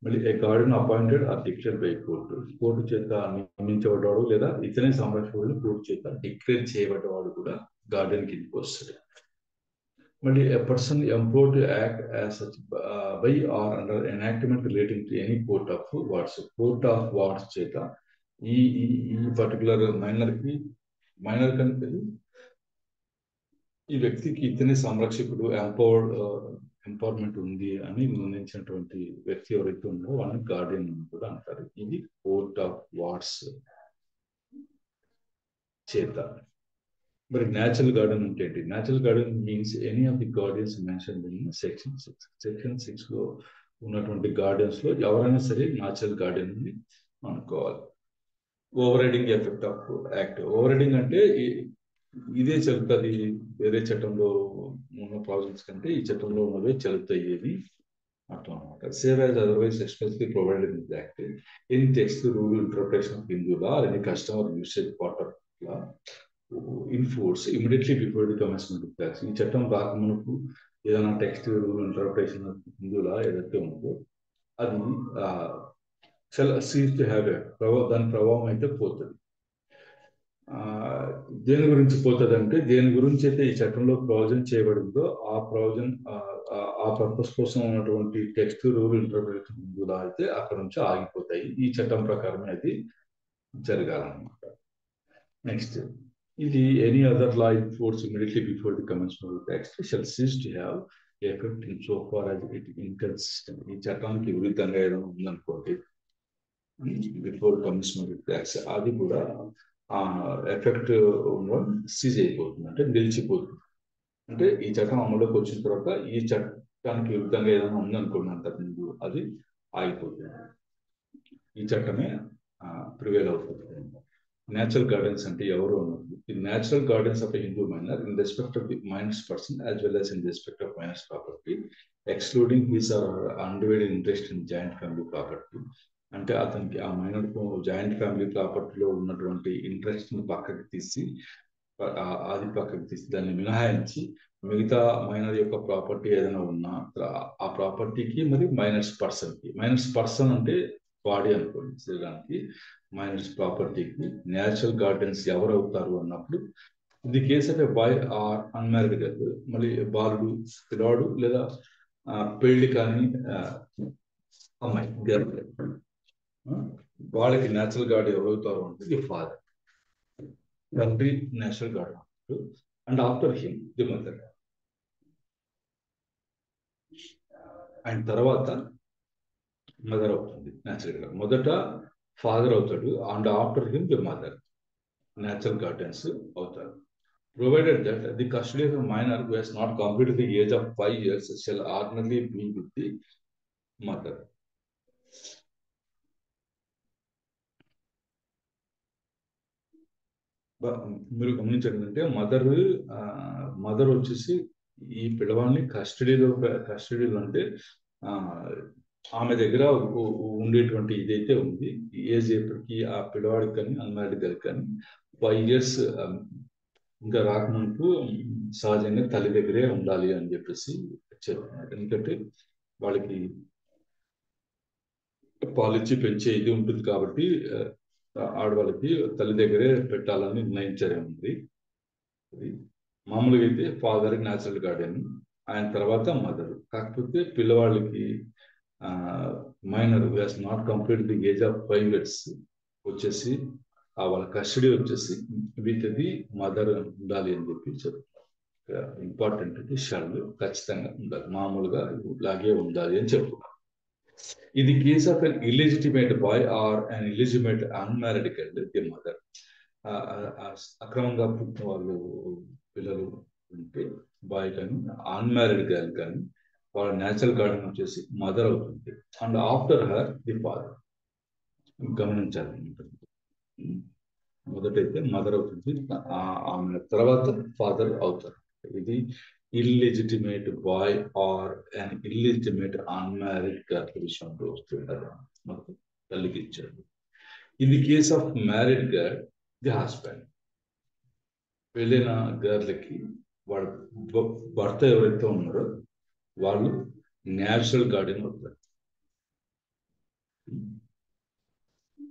Speaker 1: మళ్ళీ a guardian appointed or declared by court, court చేత నియమించబడ్డవాడు లేదా ఇతనే సంరక్షకుడు కోర్టు చేత డిక్లేర్ చేయబడ్డవాడు కూడా గార్డియన్ కిందకి వస్తాడు. మళ్ళీ a person employed to act as such by or under enactment relating to any court of wards చేత ఈ పర్టికులర్ మైనర్ కనుక ఈ వ్యక్తికి ఇతనే సంరక్షకుడు ఎంపవర్మెంట్ ఉంది అని నిర్ణయించినటువంటి వ్యక్తి ఎవరైతే ఉన్నారో వాళ్ళని గార్డియన్ అని కూడా అంటారు. ఇది కోర్ట్ ఆఫ్ వార్డ్స్ చేత. మరి న్యాచురల్ గార్డెన్ అంటే ఏంటి? Natural garden means any of the guardians mention in section 6. Section 6 లో ఉన్నటువంటి గార్డియన్స్ లో ఎవరైనా సరే న్యాచురల్ గార్డెన్ ని అనుకోవాలి. Over riding effect of act. Over riding అంటే ఇదే చెల్లుతుంది, వేరే చట్టంలో ఉన్న ప్రావిజన్స్ కంటే ఈ చట్టంలో ఉన్నవే చెల్లుతాయి అని అర్థం అనమాట. Save as otherwise expressly provided in the act any text rule interpretation of Hindu law any customer usage part of law in force immediately before the commencement of tax. ఈ చట్టం రాకమునకు ఏదైనా టెక్స్ట్ రూల్ ఇంటర్ప్రిటేషన్ ఆఫ్ హిందూలా ఏదైతే ఉందో అది సీజ్ టు హ్యావ్ దాని ప్రభావం అయితే పోతుంది. దేని గురించి పోతుంది అంటే దేని గురించి అయితే ఈ చట్టంలో ప్రొవిజన్ చేయబడిందో ఆ ప్రొవిజన్ ఆ పర్పస్ కోసం ఉన్నటువంటి టెక్స్ట్ రూల్ ఇంటర్ప్రిటేషన్ హిందూలా అయితే అక్కడ నుంచి ఆగిపోతాయి. ఈ చట్టం ప్రకారమే అది జరగాలన్నమాట. నెక్స్ట్ ఇది any other law in force immediately before the commencement of text shall cease to have effect in so far as it inconsistent. ఈ చట్టానికి విరుద్ధంగా ఏదైనా ఉందనుకోండి బిఫోర్ కమెన్స్మెంట్ ఆఫ్ ట్యాక్స్ అది కూడా ఎఫెక్ట్ సీజ్ అయిపోతుంది, అంటే నిలిచిపోతుంది. అంటే ఈ చట్టం అమలులోకి వచ్చిన తర్వాత ఈ చట్టానికి విరుద్ధంగా ఏదైనా ఉందనుకోండి అంతకుముందు అది ఆగిపోతుంది. ఈ చట్టమే ప్రివేల్ అవుతుంది. Natural guardians అంటే ఎవరు అన్నది the natural guardians of a Hindu minor in respect of the minor's person as well as in respect of minor's property excluding his or her undivided interest in joint family property. అంటే అతనికి ఆ మైనర్ జాయింట్ ఫ్యామిలీ ప్రాపర్టీలో ఉన్నటువంటి ఇంట్రెస్ట్ ని పక్కకి తీసి దాన్ని మినహాయించి మిగతా మైనర్ యొక్క ప్రాపర్టీ ఏదైనా ఉన్నా ఆ ప్రాపర్టీకి మరి మైనర్స్ పర్సన్ అంటే బాడీ అనుకోండి శరీరానికి, మైనర్స్ ప్రాపర్టీకి న్యాచురల్ గార్డియన్స్ ఎవరు అవుతారు అన్నప్పుడు ఇది case of a boy or unmarried girl, మళ్ళీ బాలుడు పిల్లవాడు లేదా పెళ్లి కానీ అమ్మాయి గర్ల్, వాళ్ళకి న్యాచురల్ గార్డ్ ఎవరు అవుతారు అంటే ది ఫాదర్, తండ్రి natural guard and after him the mother. And తర్వాత మదర్ అవుతుంది న్యాచురల్ గా. మొదట ఫాదర్ అవుతాడు and after him the mother natural guardians అవుతారు. Provided that the custody of minor who has not completed the age of 5 years shall ordinarily be with the mother. మీరు గమనించండి, మదర్ వచ్చేసి ఈ పిల్లవాడిని కస్టడీలో అంటే ఆమె దగ్గర ఉండేటువంటి ఇదైతే ఉంది. ఏజ్ ఎప్పటికీ ఆ పిల్లవాడికి కానీ అన్మ్యారీడ్ గారికి కానీ 5 years ఇంకా రాకముందు సహజంగా తల్లి దగ్గరే ఉండాలి అని చెప్పేసి చెప్తున్నారు. ఎందుకంటే వాళ్ళకి పాలిచ్చి పెంచే ఇది ఉంటుంది కాబట్టి ఆడవాళ్ళకి తల్లి దగ్గరే పెట్టాలని నిర్ణయించారు. మామూలుగా అయితే ఫాదర్ న్యాచురల్ గార్డియన్, ఆయన తర్వాత మదర్. కాకపోతే పిల్లవాళ్ళకి minor has not complete the age of 5 years వచ్చేసి వాళ్ళ కస్టడీ వచ్చేసి వీటిది మదర్ ఉండాలి అని చెప్పి చెప్తున్నారు. ఇంపార్టెంట్ అంటే షల్ ఖచ్చితంగా ఉండాలి, మామూలుగా ఇలాగే ఉండాలి అని చెప్తున్నారు. ఇది case of an illegitimate boy or an illegitimate unmarried girl the mother. అక్రమంగా పుట్టిన వాళ్ళు పిల్లలు ఉంటే బాయ్ కానీ అన్మ్యారీడ్ గర్ల్ కానీ వాళ్ళ న్యాచురల్ గార్డియన్ వచ్చేసి మదర్ అవుతుంది. And after her the father. గమనించాలి, మొదటైతే మదర్ అవుతుంది, ఆమె తర్వాత ఫాదర్ అవుతారు. ఇది illegitimate boy or and illegitimate unmarried girl విషయంలో వస్తుంటారు, మనకు తల్లికి ఇచ్చాడు. In the case of married girl the husband. పెళ్ళైన గర్లకి వాళ్ళ భర్త ఎవరైతే ఉన్నారో వాళ్ళు న్యాచురల్ గార్డియన్ అవుతారు.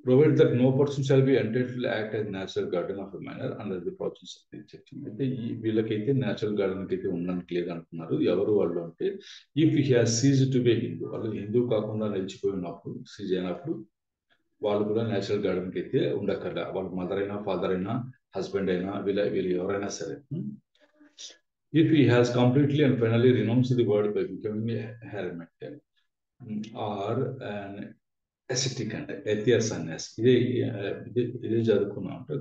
Speaker 1: Provide that no person shall be entitled to act as natural guardian of a minor under the provisions of this section. అయితే వీళ్ళకైతే న్యాచురల్ గార్డియన్ అయితే ఉండడానికి లేదంటున్నారు. ఎవరు వాళ్ళు అంటే if he has seized to be Hindu, వాళ్ళు హిందూ కాకుండా నిలిచిపోయి ఉన్నప్పుడు, సీజ్ అయినప్పుడు వాళ్ళు కూడా న్యాచురల్ గార్డియన్కి అయితే ఉండక్కర్లే. వాళ్ళ మదర్ అయినా ఫాదర్ అయినా హస్బెండ్ అయినా వీళ్ళు ఎవరైనా సరే. If he has completely and finally renounced the word by becoming a hermit or an ascetic అంటే ఎథియర్ సన్యాసి, ఇదే చదువుకున్నాం అంటే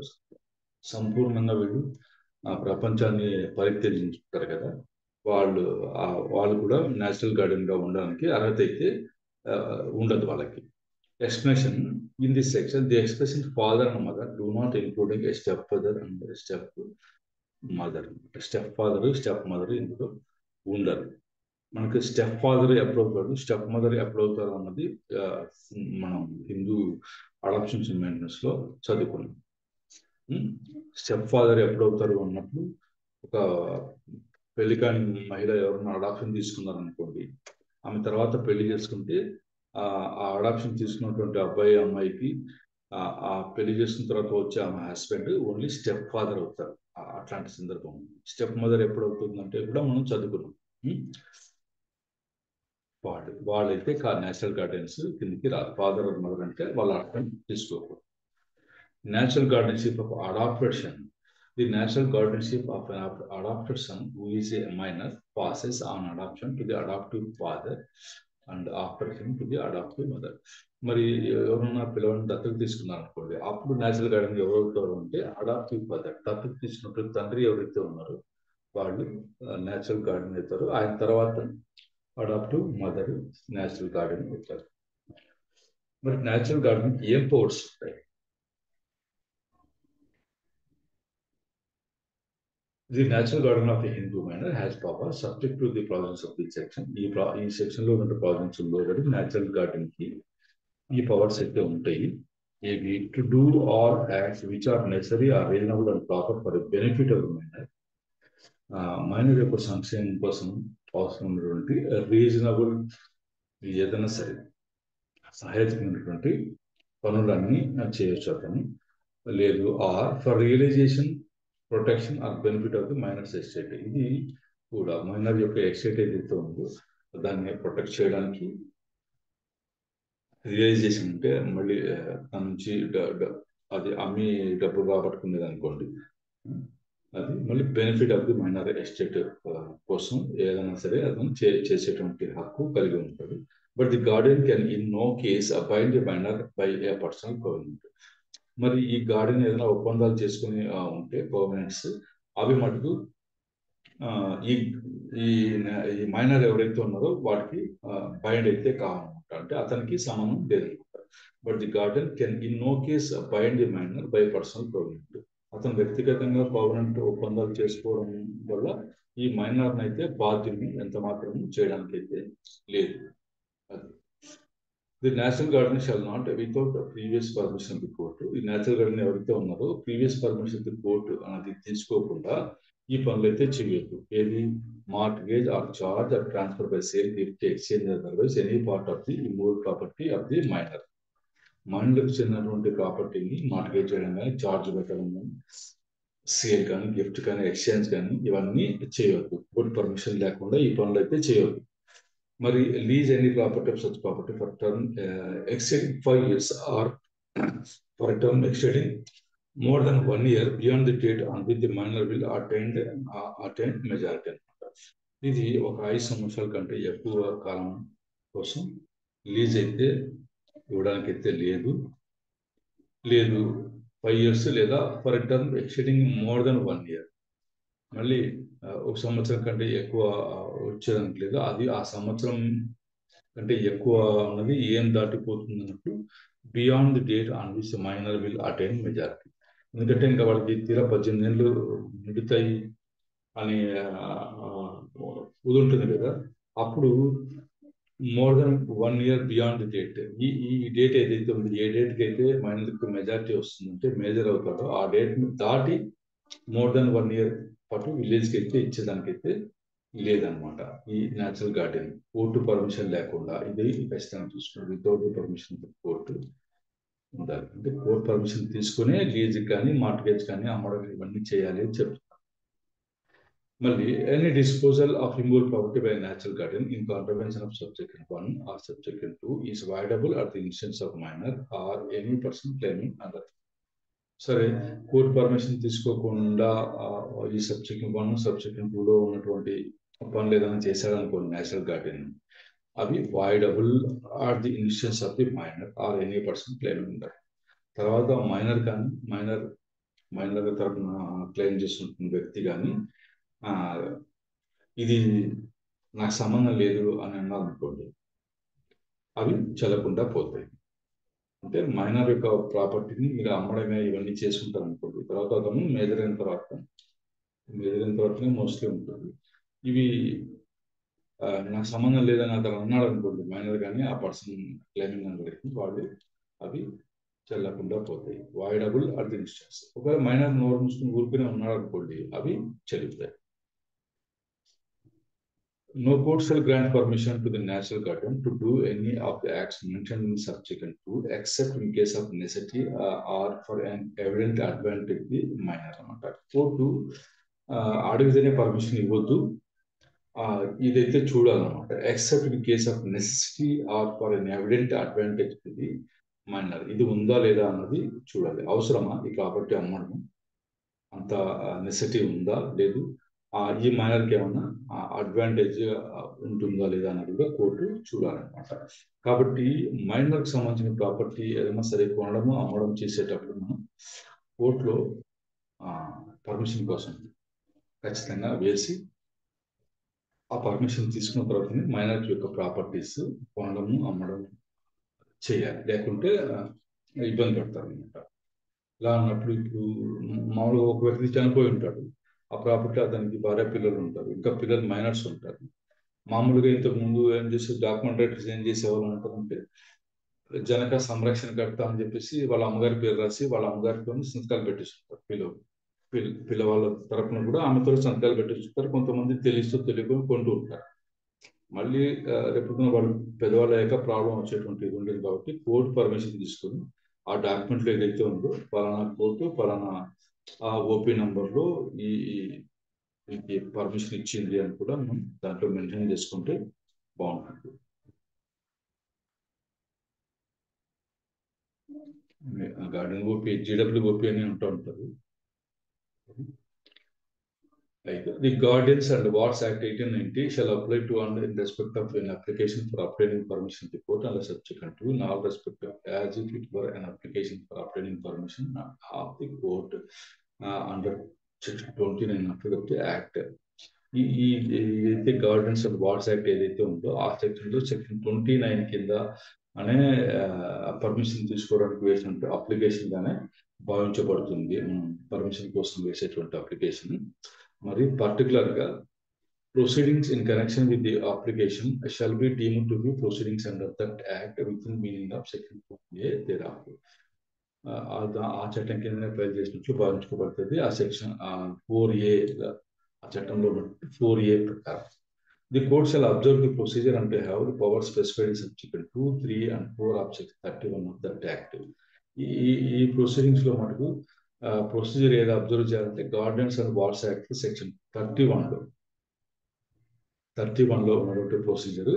Speaker 1: సంపూర్ణంగా వీళ్ళు ప్రపంచాన్ని పరిత్యజించుతారు కదా, వాళ్ళు కూడా నేచురల్ గార్డియన్ గా ఉండడానికి అర్హత అయితే ఉండదు వాళ్ళకి. Explanation in this section, the expression father and mother do not including a stepfather and a step mother. Step father step mother ఇందులో ఉండరు. మనకి స్టెప్ ఫాదర్ ఎప్పుడు అవుతాడు, స్టెప్ మదర్ ఎప్పుడు అవుతారు అన్నది మనం హిందూ అడాప్షన్స్ అండ్ మెయింటెనెన్స్ లో చదువుకున్నాం. స్టెప్ ఫాదర్ ఎప్పుడు అవుతారు అన్నప్పుడు, ఒక పెళ్లి కాని మహిళ ఎవరైనా అడాప్షన్ తీసుకున్నారు అనుకోండి, ఆమె తర్వాత పెళ్లి చేసుకుంటే ఆ అడాప్షన్ తీసుకున్నటువంటి అబ్బాయి అమ్మాయికి ఆ పెళ్లి చేసుకున్న తర్వాత వచ్చే ఆమె హస్బెండ్ ఓన్లీ స్టెప్ ఫాదర్ అవుతారు. అట్లాంటి సందర్భం. స్టెప్ మదర్ ఎప్పుడు అవుతుందంటే కూడా మనం చదువుకున్నాం. వాళ్ళైతే నేచురల్ గార్డియన్స్ కిందకి రాదు. ఫాదర్ ఆర్ మదర్ అంటే వాళ్ళ అర్థం తీసుకోకూడదు. Natural guardianship of adopted son. The natural guardianship of an adopted son who is a minor passes on adoption to the adoptive father and after him to the adoptive mother. మరి ఎవరన్నా పిల్లవాడిని దత్తత తీసుకున్నారు అనుకోండి, అప్పుడు నేచురల్ గార్డియన్ ఎవరు అంటే అడాప్టివ్ ఫాదర్. దత్తత తీసుకున్నప్పుడు తండ్రి ఎవరైతే ఉన్నారో వాళ్ళు నేచురల్ గార్డియన్ అవుతారు. ఆయన తర్వాత అడాప్టివ్ మదర్ నేచురల్ గార్డియన్ అవుతారు. మరి నేచురల్ గార్డియన్ ఏం పవర్స్ ఉంటాయి? The natural guardian of a Hindu minor has power subject to the provisions of this section. ఈ సెక్షన్ లో ఉన్న ప్రావిజన్స్ లోబడి నేచురల్ గార్డియన్ కి ఈ పవర్స్ అయితే ఉంటాయి. ఏవి? To do or acts which are necessary or reasonable and proper for benefit of minor. Minor యొక్క సంక్షేమం కోసం అవసరం ఉన్నటువంటి రీజనబుల్ ఏదైనా సరే సహాయకమైనటువంటి పనులన్నీ చేయొచ్చు అతను. లేదు or for realization protection or benefit of the minor's estate. ఇది కూడా మైనర్ యొక్క ఎస్టేట్ ఏదైతే ఉందో దాన్ని ప్రొటెక్ట్ చేయడానికి, రియలైజేషన్ అంటే మళ్ళీ దాని నుంచి అది అమ్మి డబ్బు రాబట్టుకునేది అనుకోండి, అది మళ్ళీ benefit of the minor estate కోసం ఏదైనా సరే అతను చేసేటువంటి హక్కు కలిగి ఉంటాడు. But the guardian can in no case bind the minor by a personal covenant. మరి ఈ గార్డియన్ ఏదైనా ఒప్పందాలు చేసుకుని ఉంటే కోవెనెంట్స్, అవి మటుకు ఈ మైనర్ ఎవరైతే ఉన్నారో వాటికి బైండ్ అయితే కావాలన్నమాట, అంటే అతనికి సంబంధం లేదన్నమాట. But the guardian can in no case bind the minor by personal covenant. అతను వ్యక్తిగతంగా కోవెనెంట్ ఒప్పందాలు చేసుకోవడం వల్ల ఈ మైనర్ని అయితే బాధ్యుని ఎంత మాత్రం చేయడానికి అయితే లేదు. అది the national garden shall not without previous permission the court. ఈ నేషనల్ గార్డెన్ ఎవరైతే ఉన్నారో ప్రీవియస్ పర్మిషన్ ది కోర్టు అనేది తీసుకోకుండా ఈ పనులు అయితే చేయొద్దు. ఏది mortgage or charge or transfer by sale, gift, exchange otherwise any part of the immovable property of the minor. మైనర్లకు చెందినటువంటి ప్రాపర్టీని మార్ట్గేజ్ చేయడం కానీ, చార్జ్ పెట్టడం కానీ, సేల్ కానీ, గిఫ్ట్ కానీ, ఎక్స్చేంజ్ కానీ ఇవన్నీ చేయవద్దు. కోర్టు పర్మిషన్ లేకుండా ఈ పనులు అయితే చేయవద్దు. మరి lease any property of such property for term exceeding 5 years or for a term exceeding more than 1 year beyond the date on which the minor will attain majority. ఇది ఒక 5 సంవత్సరాల కంటే ఎక్కువ కాలం కోసం లీజ్ అయితే ఇవ్వడానికి అయితే లేదు 5 years లేదా for a term exceeding more than 1 year. మళ్ళీ ఒక సంవత్సరం కంటే ఎక్కువ వచ్చేదానికి లేదు. అది ఆ సంవత్సరం కంటే ఎక్కువ ఉన్నది ఏం దాటిపోతుంది అన్నట్టు beyond the date on which minor will attain majority. ఎందుకంటే ఇంకా వాళ్ళకి తీరా 18 ఏళ్ళు నిండుతాయి అని కుదురుంటుంది కదా, అప్పుడు more than 1 year beyond the date, ఈ డేట్ ఏదైతే ఉంది, ఏ డేట్కి అయితే మైనర్కి మెజారిటీ వస్తుందంటే మేజర్ అవుతాడో ఆ డేట్ని దాటి మోర్ దెన్ 1 year పాటు విలేజ్కి అయితే ఇచ్చేదానికైతే లేదనమాట. ఈ న్యాచురల్ గార్డెన్ కోర్టు పర్మిషన్ లేకుండా ఇది ఖచ్చితంగా చూసుకున్నారు. వితౌట్ పర్మిషన్ కోర్టు ఉండాలి. అంటే కోర్టు పర్మిషన్ తీసుకునే లీజ్ కానీ, మార్ట్గేజ్ కానీ అమ్మడం ఇవన్నీ చేయాలి అని చెప్తున్నారు. మళ్ళీ any disposal of immovable property by natural guardian in contravention of subject 1 or subject 2 is voidable at the instance of minor or any person claiming under. సరే, కోర్టు పర్మిషన్ తీసుకోకుండా ఈ సబ్జెక్ట్ 1 సబ్జెక్ట్ 2లో ఉన్నటువంటి పనులు ఏదైనా చేశారనుకోండి న్యాచురల్ గార్డెన్, అవి voidable or the instance of the minor or any person claiming under. తర్వాత మైనర్ కానీ, మైనర్ తరఫున క్లెయిమ్ చేస్తున్న వ్యక్తి కానీ ఇది నాకు సంబంధం లేదు అని అన్నారు అనుకోండి, అవి చెల్లకుండా పోతాయి. అంటే మైనర్ యొక్క ప్రాపర్టీని మీరు అమ్మడమే ఇవన్నీ చేసుకుంటారు అనుకోండి, తర్వాత అతను మేజర్ అయిన తర్వాతనే మోస్ట్లీ ఉంటుంది. ఇవి నాకు సంబంధం లేదని అతను అన్నాడు అనుకోండి మైనర్ కానీ, ఆ పర్సన్ క్లెయిమింగ్ అందరికి వాళ్ళు అవి చెల్లకుండా పోతాయి. Voidable at the instance. ఒకవేళ మైనర్ నోరు మూసుకుని ఊరికనే ఉన్నాడు అనుకోండి, అవి చెల్లుతాయి. No court shall grant permission to the natural guardian to do any of the acts mentioned in subsequent 2 except in case of necessity or for an evident advantage the minor అన్నమాట. కోర్టు అడిగితేనే పర్మిషన్ ఇవ్వద్దు, ఇదైతే చూడాలన్నమాట. Except in case of necessity or for an evident advantage the minor. ఇది ఉందా లేదా అన్నది చూడాలి. అవసరమా ఈ ప్రాపర్టీ అమ్మడం, అంత నెసెసిటీ ఉందా లేదు, ఈ మైనర్కి ఏమన్నా అడ్వాంటేజ్ ఉంటుందా లేదా అన్నది కూడా కోర్టు చూడాలన్నమాట. కాబట్టి మైనర్కి సంబంధించిన ప్రాపర్టీ ఏదైనా సరే కొనడము అమ్మడం చేసేటప్పుడు మనం కోర్టులో పర్మిషన్ కోసం ఖచ్చితంగా వేసి ఆ పర్మిషన్ తీసుకున్న తర్వాతనే మైనర్ యొక్క ప్రాపర్టీస్ కొనడము అమ్మడం చేయాలి, లేకుంటే ఇబ్బంది పడతారు అనమాట. ఇలా అన్నప్పుడు ఇప్పుడు మామూలుగా ఒక వ్యక్తి చనిపోయి ఉంటాడు, ఆ ప్రాపర్టీ అతనికి భార్య పిల్లలు ఉంటారు, ఇంకా పిల్లలు మైనర్స్ ఉంటారు. మామూలుగా ఇంతకు ముందు ఏం చేసే డాక్యుమెంటరీస్ ఏం చేసేవాళ్ళు అంటారంటే జనక సంరక్షణకర్త అని చెప్పేసి వాళ్ళ అమ్మగారి పేరు రాసి వాళ్ళ అమ్మగారితో సంతకాలు పెట్టిస్తుంటారు. పిల్లవాళ్ళ తరపున కూడా ఆమెతో సంతకాలు పెట్టిస్తుంటారు. కొంతమంది తెలుస్తూ తెలియకుండా కొంటూ ఉంటారు. మళ్ళీ రేపు వాళ్ళు పెద్దవాళ్ళ యొక్క ప్రాబ్లం వచ్చేటువంటి ఇది ఉండేది. కాబట్టి కోర్టు పర్మిషన్ తీసుకొని ఆ డాక్యుమెంట్లో ఏదైతే ఉందో పలానా కోర్టు పలానా ఓపీ నంబర్లో ఈ పర్మిషన్ ఇచ్చింది అని కూడా మనం దాంట్లో మెన్షన్ చేసుకుంటే బాగుంటుంది. గార్డెన్ ఓపీ, జీడబ్ల్యూ ఓపీ అని ఉంటూ ఉంటుంది. The Guardians and Wards Act 1890 shall apply to and in respect of an application for obtaining permission to court unless subsequent to in all respect of as if it were an application for obtaining permission of the court under Section 29 of the Act. ఈ గార్డెన్స్ అండ్ వార్డ్స్ యాక్ట్ ఏదైతే ఉందో ఆ సెక్షన్లో సెక్షన్ 29 కింద అనే పర్మిషన్ తీసుకోవడానికి వేసినట్టు అప్లికేషన్ గానే భావించబడుతుంది. పర్మిషన్ కోసం వేసేటువంటి అప్లికేషన్. మరి పర్టికులర్గా proceedings in connection with the application shall be deemed to be proceedings under that act within meaning of section 4A thereafter. ఆ చట్టం కిందనే ఫైల్ చేసినట్లు భావించుకోబడుతుంది. ఆ సెక్షన్ 4A ఆ చట్టంలో 4A ప్రకారం. The court shall observe the procedure and have the power specified in section 2, 3 and 4 of section 31 of that act. ఈ ప్రొసీడింగ్స్ లో మటుకు ప్రొసీజర్ ఏదో అబ్జర్వ్ చేయాలంటే guardians and wards act section 31 లో ఉన్నటువంటి ప్రొసీజర్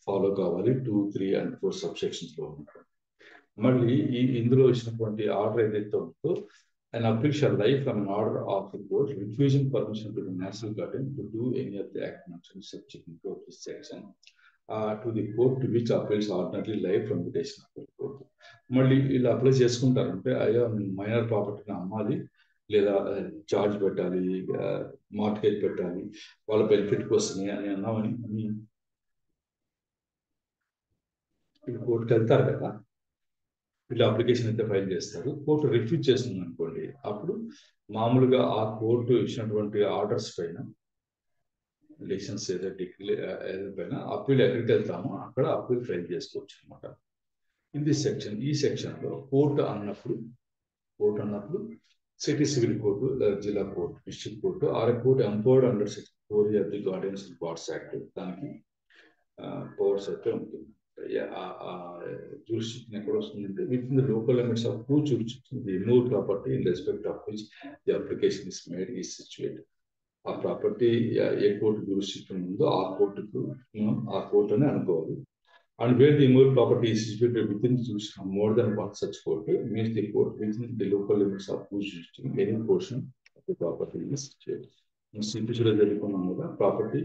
Speaker 1: ఫాలో కావాలి. 2, 3 and 4 సబ్ సెక్షన్స్ లో ఉంటారు. మళ్ళీ ఇందులో ఇచ్చినటువంటి ఆర్డర్ ఏదైతే ఉందో an appeal shall lie from an order of the court refusing permission to the national guardian to do any of the act mentioned subsequent to this section to the court to which appeals ordinarily lie from the decision of the court. మళ్ళీ ఇలా అప్లై చేసుకుంటారంటే అయ్యా మైనర్ ప్రాపర్టీని అమ్మాలి లేదా చార్జ్ పెట్టాలి, మార్టిగేజ్ పెట్టాలి, వాళ్ళ బెనిఫిట్ కోసమే అని అన్నామని కోర్టుకి వెళ్తారు కదా. వీళ్ళు అప్లికేషన్ అయితే ఫైల్ చేస్తారు, కోర్టు రిఫ్యూజ్ చేస్తుంది అనుకోండి, అప్పుడు మామూలుగా ఆ కోర్టు ఇచ్చినటువంటి ఆర్డర్స్ పైన డెసిషన్స్ ఏదైతే పైన అప్పీల్ ఎక్కడికి వెళ్తామో అక్కడ అప్పీల్ ఫైల్ చేసుకోవచ్చు అనమాట. ఇది సెక్షన్. ఈ సెక్షన్ లో కోర్టు అన్నప్పుడు సిటీ సివిల్ కోర్టు, జిల్లా court, district court or court empowered under section 4 of the guardians and wards act దానికి పవర్స్ అయితే ఉంటుంది. jurisdiction ఎక్కడ వస్తుందంటే within the local limits of two jurisdictions the removed property in respect of which the application is made is situated. ఆ ప్రాపర్టీ ఏ కోర్టు jurisdiction ఉందో ఆ కోర్టు అని అనుకోవాలి. And where the removed property is situated within the jurisdiction of more than one such court means the court within the local limits of two jurisdiction any portion of the property is situated. సిపిసిలో జరుగుతున్నాం కదా, ప్రాపర్టీ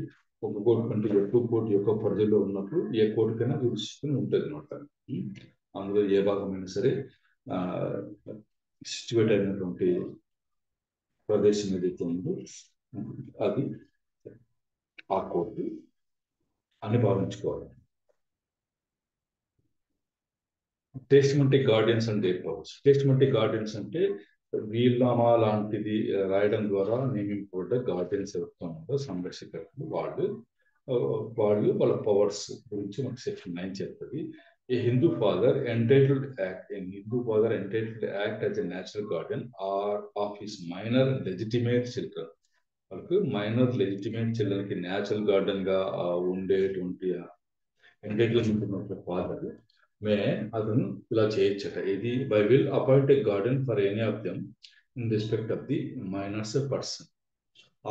Speaker 1: ఒక కోర్టు కంటే ఎక్కువ కోర్టు యొక్క పరిధిలో ఉన్నప్పుడు ఏ కోర్టుకైనా jurisdiction ఉంటుంది అనమాట. అందులో ఏ భాగమైనా సరే సిచ్యువేట్ అయినటువంటి ప్రదేశం ఏదైతే ఉందో అది ఆ కోర్టు అని భావించుకోవాలి. Testamentary guardians and their powers. Testamentary guardians అంటే వీలునామా లాంటిది రాయడం ద్వారా నియమింపబడ్డ గార్డియన్స్ ఎవరితో ఉందో సంరక్షకులు వాళ్ళు వాళ్ళ పవర్స్ గురించి మనకు సెక్షన్ 9 చెప్తుంది. A Hindu father entitled to act as a natural guardian or of his minor legitimate children. వాళ్ళకు మైనర్ లెజిటిమేట్ చిల్డ్రన్కి న్యాచురల్ గార్డెన్ గా ఉండేటువంటి ఎంటైటిల్మెంట్ ఉన్నటువంటి ఫాదర్ అతను ఇలా చేయొచ్చట. ఇది by will appoint a guardian for any of them in respect of the minor's person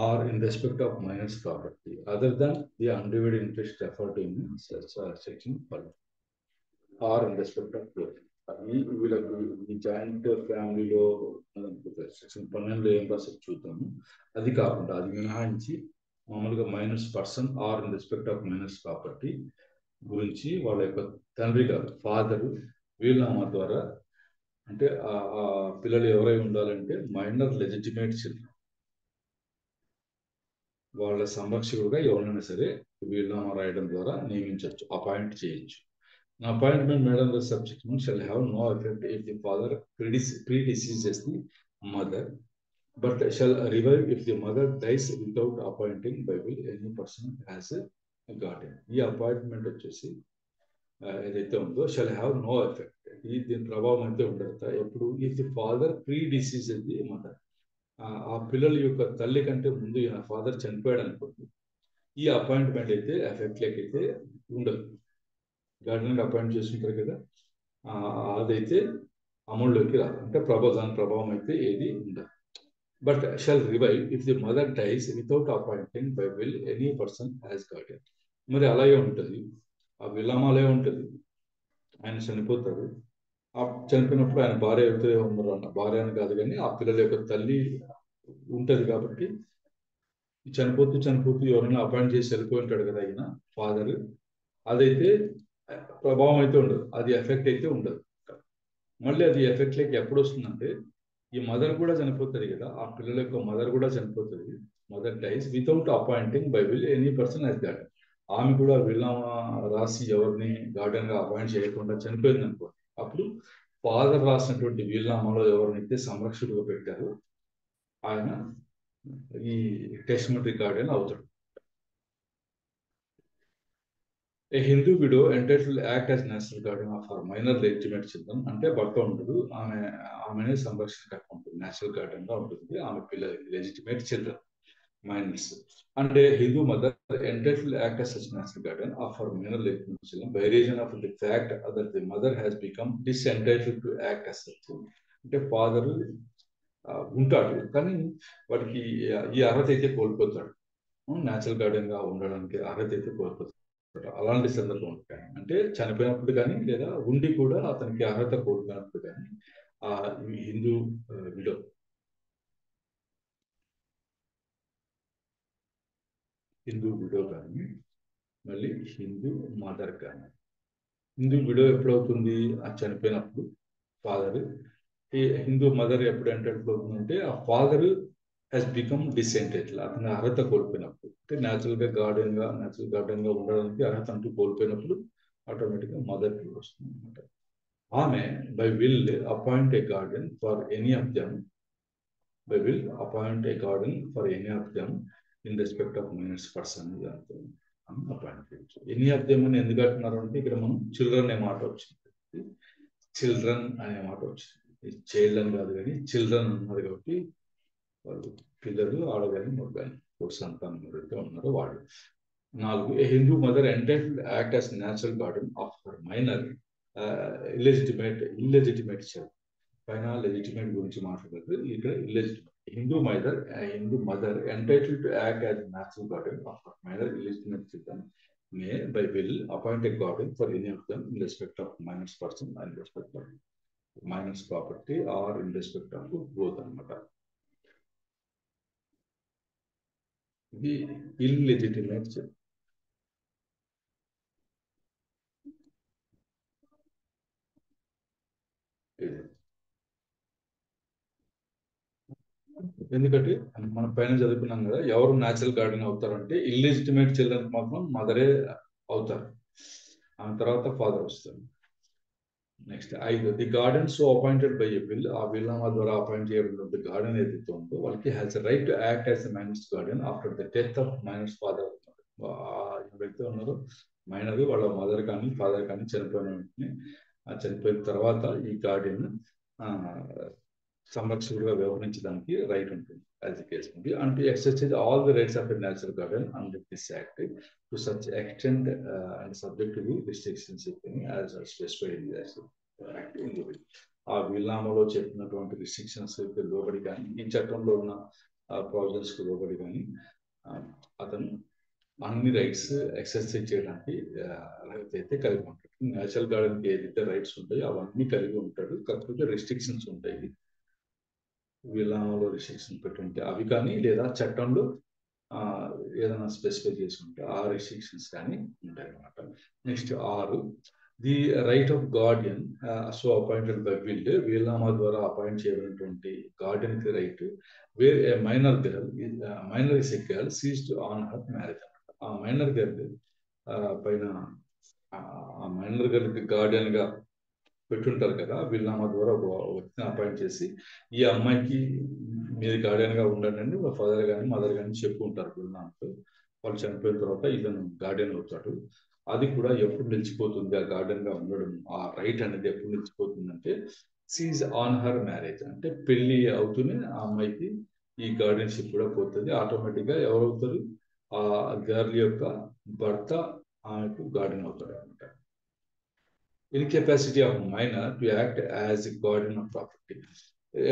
Speaker 1: or in respect of miners property other than the undivided interest referred in section 12 or in respect of వీళ్ళకు ఈ జాయింట్ ఫ్యామిలీలో సెక్షన్ 12లో ఏం రాసారు చూద్దాము. అది కాకుండా అది మినహాయించి మామూలుగా minor's person or in respect of miners property గురించి వాళ్ళ యొక్క తండ్రి గారు ఫాదరు వీలునామా ద్వారా అంటే ఆ పిల్లలు ఎవరై ఉండాలంటే మైనర్ లెజిటిమేట్ చిల్డ్రన్ వాళ్ళ సంరక్షకుడుగా ఎవరైనా సరే వీలునామా రాయడం ద్వారా నియమించవచ్చు, అపాయింట్ చేయొచ్చు. An appointment made on the subsection shall have no effect if the father predeceases the mother, but shall revive if the mother dies without appointing by will any person as a guardian. ఈ అపాయింట్మెంట్ వచ్చేసి ఏదైతే ఉందో shall have no effect. దీని ప్రభావం అయితే ఉండదు ఎప్పుడు if the father predeceases the mother. ఆ పిల్లల యొక్క తల్లి కంటే ముందు ఈయన ఫాదర్ చనిపోయాడు అనుకోండి, ఈ అపాయింట్మెంట్ అయితే ఎఫెక్ట్ లేకైతే ఉండదు. గార్డెన్ అపాయింట్ చేస్తుంటారు కదా, అదైతే అమల్లోకి రాదు, అంటే దాని ప్రభావం అయితే ఏది ఉండదు. But shall revive if the mother dies without appointing by will any person as guardian. మరి అలాగే ఉంటుంది, ఆ విలామాలే ఉంటుంది. ఆయన చనిపోతాడు, ఆ చనిపోయినప్పుడు ఆయన భార్య అయితే ఉన్నారు అన్న భార్య అని కాదు కానీ ఆ పిల్లల యొక్క తల్లి ఉంటుంది కాబట్టి చనిపోతూ ఎవరైనా అపాయింట్ చేసి వెళ్ళిపోయి ఉంటాడు కదా ఆయన ఫాదర్, అదైతే ప్రభావం అయితే ఉండదు, అది ఎఫెక్ట్ అయితే ఉండదు. మళ్ళీ అది ఎఫెక్ట్ లేక ఎప్పుడు వస్తుందంటే ఈ మదర్ కూడా చనిపోతుంది కదా, ఆ పిల్లల యొక్క మదర్ కూడా చనిపోతుంది. Mother dies without appointing by will any person as guardian. ఆమె కూడా వీళ్ళనామా రాసి ఎవరిని గార్డెన్ గా అపాయింట్ చేయకుండా చనిపోయింది అనుకోండి, అప్పుడు ఫాదర్ రాసినటువంటి వీళ్ళనామాలో ఎవరినైతే సంరక్షకుడుగా పెట్టారో ఆయన ఈ టెస్టిమెంటరీ గార్డెన్ అవుతాడు. A Hindu widow entitle act as natural guardian of her minor legitimate children. అంటే భర్త ఉండదు, ఆమెనే సంరక్షణ ఉంటుంది, నేషనల్ గార్డెన్ గా ఉంటుంది ఆమె పిల్లలకి, లెజిటిమేట్ చిల్డ్రన్ మైనర్స్. అంటే Hindu mother entitle act as such natural guardian of her minor legitimate children by reason of the fact that the mother has become disentitled to act as such. అంటే ఫాదర్ ఉంటాడు కానీ వాడికి ఈ అర్హత అయితే కోల్పోతాడు, నేచురల్ గార్డెన్ గా ఉండడానికి అర్హత అయితే కోల్పోతాడు. అలాంటి సందర్భం ఉంటాయి, అంటే చనిపోయినప్పుడు కానీ లేదా ఉండి కూడా అతనికి అర్హత కోల్పోయినప్పుడు కానీ ఆ హిందూ విడో కానీ మళ్ళీ హిందూ మదర్ కానీ. హిందూ విడో ఎప్పుడవుతుంది? ఆ చనిపోయినప్పుడు ఫాదర్. ఈ హిందూ మదర్ ఎప్పుడు ఎంటైటిల్ అవుతుందంటే ఆ ఫాదర్ హ్యాస్ బికమ్ డిసెంటెడ్, అతని అర్హత కోల్పోయినప్పుడు. అంటే నేచురల్ గార్డెన్ గా ఉండడానికి అర్హత అంటూ కోల్పోయినప్పుడు ఆటోమేటిక్ గా మదర్ కి వస్తుంది అనమాట. ఆమె by will appoint a guardian for any of them in respect of miners person appoint చేయొచ్చు. ఎనీ ఆఫ్ దెమ్ అని ఎందుకు అంటున్నారు అంటే ఇక్కడ మనం చిల్డ్రన్ అనే మాట వచ్చింది, చైల్డ్ అని కాదు కానీ చిల్డ్రన్ అన్నారు కాబట్టి వాళ్ళు పిల్లలు, ఆడగాని మగగాని సంతానం ఎవరైతే ఉన్నారో వాళ్ళు. 4, a Hindu mother entitled act as natural guardian of her minor illegitimate child. పైన లెజిటిమేట్ గురించి మాట్లాడారు, ఇక్కడ illegitimate. Hindu mother entitled to act as natural guardian of her minor illegitimate children may by will appoint a guardian for any of them in respect of miners person and respect of miners property or in respect of both అనమాట. ఇది ఇల్లెజిటిమేట్ చైల్డ్. ఎందుకంటే మనం పైన చదువుకున్నాం కదా, ఎవరు న్యాచురల్ గార్డెన్ అవుతారంటే ఇల్లెజిటిమేట్ చిల్డ్రన్ మాత్రం మదరే అవుతారు, ఆ తర్వాత ఫాదర్ వస్తారు. Next 5, the guardian so appointed by a will, ఆ విల్నామా ద్వారా అపాయింట్ చేయబడిన గార్డెన్ ఏదైతే ఉందో వాళ్ళకి has right to act as minor's guardian after the death of minor's father. ఎవరైతే ఉన్నారో మైనర్ వాళ్ళ మదర్ కానీ ఫాదర్ కానీ చనిపోయిన వెంటనే, ఆ చనిపోయిన తర్వాత ఈ గార్డెన్ సంరక్షకుడిగా వ్యవహరించడానికి రైట్ ఉంటుంది యాజ్ ది కేస్ ఉంది. And to exercise all the rights of a natural garden under this act to such extent and subject to the restrictions as specified in the act. ఆ విల్నామాలో చెప్పినటువంటి రిస్ట్రిక్షన్స్ లోబడి కానీ ఈ చట్టంలో ఉన్న ప్రావిజన్స్ కు లోబడి కానీ అతను అన్ని రైట్స్ ఎక్సర్సైజ్ చేయడానికి అయితే కలిగి ఉంటాడు. నేచురల్ గార్డెన్కి ఏదైతే రైట్స్ ఉంటాయో అవన్నీ కలిగి ఉంటాడు, కాకపోతే రిస్ట్రిక్షన్స్ ఉంటాయి. విల్నామాలో రిస్ట్రిక్షన్ పెట్టుంటే అవి కానీ లేదా చట్టంలో ఏదైనా స్పెసిఫై చేసి ఉంటే ఆ రిస్ట్రిక్షన్స్ కానీ ఉంటాయి అన్నమాట. Next 6, the right of guardian so appointed by will, విల్నామా ద్వారా అపాయింట్ చేయబడినటువంటి గార్డియన్ కి right where a minor is a girl ceased on her marriage. ఆ మైనర్ గర్ల్ పైన ఆ మైనర్ గర్ల్ కి గార్డియన్ గా పెట్టుంటారు కదా, విల్నామా ద్వారా ఒక వ్యక్తిని అపాయింట్ చేసి ఈ అమ్మాయికి మీరు గార్డియన్ గా ఉండండి అని ఫాదర్ కానీ మదర్ కానీ చెప్పుకుంటారు విల్నామాతో. వాళ్ళు చనిపోయిన తర్వాత ఇతను గార్డియన్ అవుతాడు. అది కూడా ఎప్పుడు నిలిచిపోతుంది ఆ గార్డియన్ గా ఉండడం, ఆ రైట్ అనేది ఎప్పుడు నిలిచిపోతుంది అంటే సీజ్ ఆన్ హర్ మ్యారేజ్, అంటే పెళ్లి అవుతూనే ఆ అమ్మాయికి ఈ గార్డియన్షిప్ కూడా పోతుంది. ఆటోమేటిక్ గా ఎవరవుతారు? ఆ గర్ల్ యొక్క భర్త ఆమెకు గార్డియన్ అవుతాడు అనమాట. Incapacity of minor to act as a guardian of property.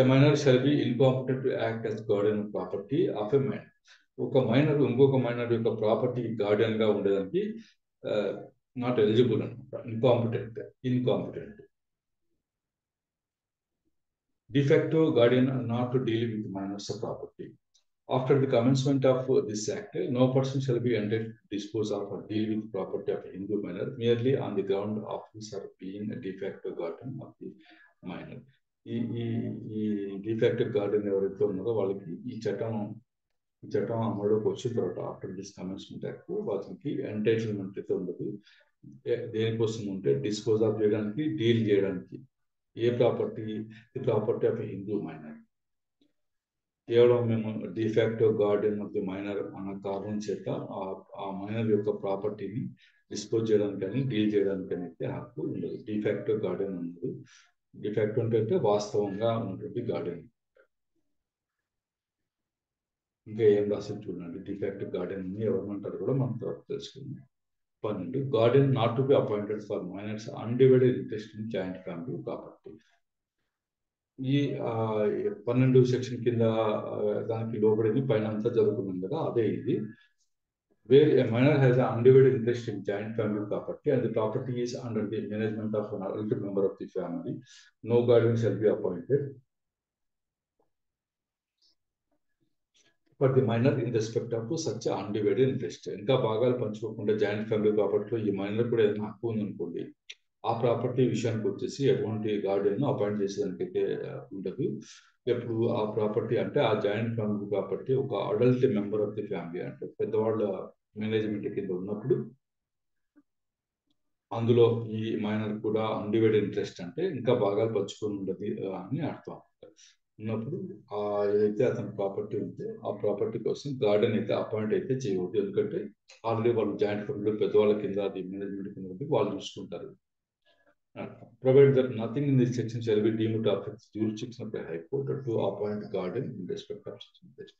Speaker 1: A minor shall be incompetent to act as guardian of property of a minor. ఒక మైనర్ ఇంకొక మైనర్ యొక్క ప్రాపర్టీ గార్డియన్ గా ఉండేదానికి నాట్ ఎలిజిబుల్ అనమాట, incompetent. Defective guardian not to deal with minor's property. After the commencement of this act, no person shall be entitled to dispose of or deal with property of a Hindu minor merely on the ground of his or being a de facto guardian of the minor. ఈ డిఫెక్టివ్ గార్డియన్ ఎవరైతే ఉన్నారో వాళ్ళకి ఈ చట్టం అమలులోకి వచ్చిన తర్వాత ఆఫ్టర్ దిస్ కమెన్స్మెంట్ యాక్ట్ వాళ్ళకి ఎంటైటిల్మెంట్ అయితే ఉండదు. దేనికోసం ఉంటే డిస్పోజ్ ఆఫ్ చేయడానికి, డీల్ చేయడానికి. ఏ property? The property of a Hindu minor. కేవలం మేము de facto guardian of the minor అన్న కారణం చేత ఆ మైనర్ యొక్క ప్రాపర్టీని డిస్పోజ్ చేయడానికి కానీ డీల్ చేయడానికి కానీ అయితే హక్కు ఉండదు. డిఫాక్టో గార్డియన్ ఉండదు. డిఫాక్టో అంటే వాస్తవంగా ఉన్నటువంటి గార్డియన్. ఇంకా ఏం రాసి చూడండి. డిఫాక్టో గార్డియన్ ఎవరిమంటారు కూడా మనం తర్వాత తెలుసుకుందాం. 12 guardian not to be appointed for minor's undivided interest in joint family property. ఈ 12 సెక్షన్ కింద దానికి లోబడింది పైన అంతా జరుగుతుంది కదా, అదే ఇది. Where a minor has an undivided interest in joint family property and the property is under the management of an adult member of the family, no guardian shall be appointed for the minor in respect of such undivided interest. ఇంకా భాగాలు పంచుకోకుండా జాయింట్ ఫ్యామిలీ ప్రాపర్టీలో ఈ మైనర్ కూడా ఏదైనా హక్కు ఉందనుకోండి, ఆ ప్రాపర్టీ విషయానికి వచ్చేసి ఎటువంటి గార్డియన్ అపాయింట్ చేసేదానికైతే ఉండదు. ఎప్పుడు ఆ ప్రాపర్టీ అంటే ఆ జాయింట్ ఫ్యామిలీ ప్రాపర్టీ ఒక adult member of the family అంటే పెద్దవాళ్ళ మేనేజ్మెంట్ కింద ఉన్నప్పుడు అందులో ఈ మైనర్ కూడా అన్డివైడెడ్ ఇంట్రెస్ట్ అంటే ఇంకా భాగాలు పంచుకొని ఉండదు అని అర్థం. ఉన్నప్పుడు ఏదైతే అతని ప్రాపర్టీ ఉంటే ఆ ప్రాపర్టీ కోసం గార్డెన్ అయితే అపాయింట్ అయితే చేయవద్దు. ఎందుకంటే ఆల్రెడీ వాళ్ళు జాయింట్ ఫ్యామిలీ పెద్దవాళ్ళ కింద అది మేనేజ్మెంట్ కింద ఉంటే వాళ్ళు చూసుకుంటారు. Provided that nothing in this section shall be deemed to affect the jurisdiction of the High Court to appoint guardian in respect of such interest.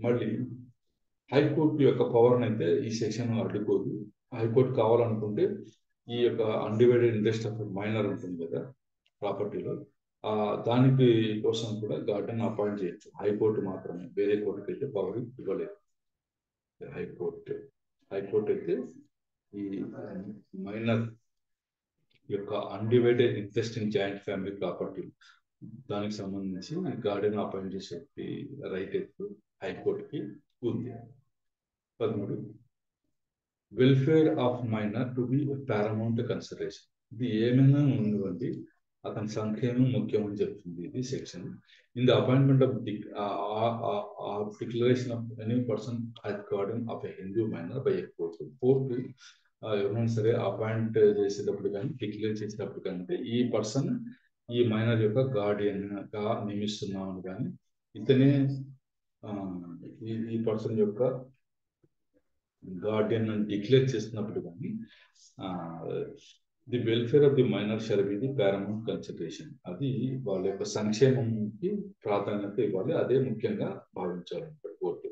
Speaker 1: మళ్ళీ హైకోర్టు యొక్క పవర్ అయితే ఈ సెక్షన్ అడ్డుకోదు. హైకోర్టు కావాలనుకుంటే ఈ యొక్క అన్డివైడెడ్ ఇంట్రెస్ట్ ఆఫ్ మైనర్ ఉంటుంది కదా ప్రాపర్టీలో, దానికి కోసం కూడా గార్డియన్ అపాయింట్ చేయొచ్చు. హైకోర్టు మాత్రమే, వేరే కోర్టుకి అయితే పవర్ ఇవ్వలేదు. హైకోర్టు అయితే ఈ మైనర్ యొక్క undivided interest in joint family property దానికి సంబంధించి గార్డియన్ అపాయింట్ చేసే రైట్ అయితే హైకోర్టుకి ఉంది. 13 welfare of minor to be paramount consideration. ఇది ఏమైనా ఉండండి అతని సంక్షేమం ముఖ్యం అని చెప్తుంది ఇది section. In the appointment of declaration of any person as guardian of a Hindu minor by a court ఎవరైనా సరే అపాయింట్ చేసేటప్పుడు కానీ డిక్లేర్ చేసేటప్పుడు కానీ ఈ పర్సన్ ఈ మైనర్ యొక్క గార్డియన్ గా నియమిస్తున్నామని కానీ ఇతనే ఈ పర్సన్ యొక్క గార్డియన్ అని డిక్లేర్ చేస్తున్నప్పుడు కానీ the welfare of the minor shall be the paramount consideration. అది వాళ్ళ యొక్క సంక్షేమంకి ప్రాధాన్యత ఇవ్వాలి, అదే ముఖ్యంగా భావించాలన్నమాట కోర్టు.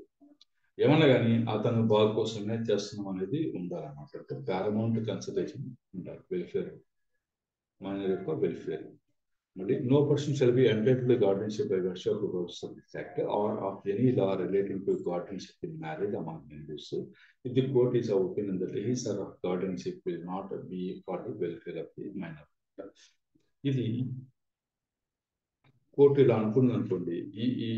Speaker 1: ఏమన్నా కానీ అతను బాగు కోసమే చేస్తున్నాం అనేది ఉండాలన్నమాట. పారమౌంట్ కన్సిడరేషన్ ఉండాలి వెల్ఫేర్, మైనర్ యొక్క వెల్ఫేర్. మళ్ళీ no person shall be entitled to guardianship by virtue of the rules of this act or of any law relating to guardianship in marriage among Hindus if the court is of opinion that his or of guardianship will not be for the welfare of the minor. ఇది కోర్టు ఇలా అనుకుంది అనుకోండి, ఈ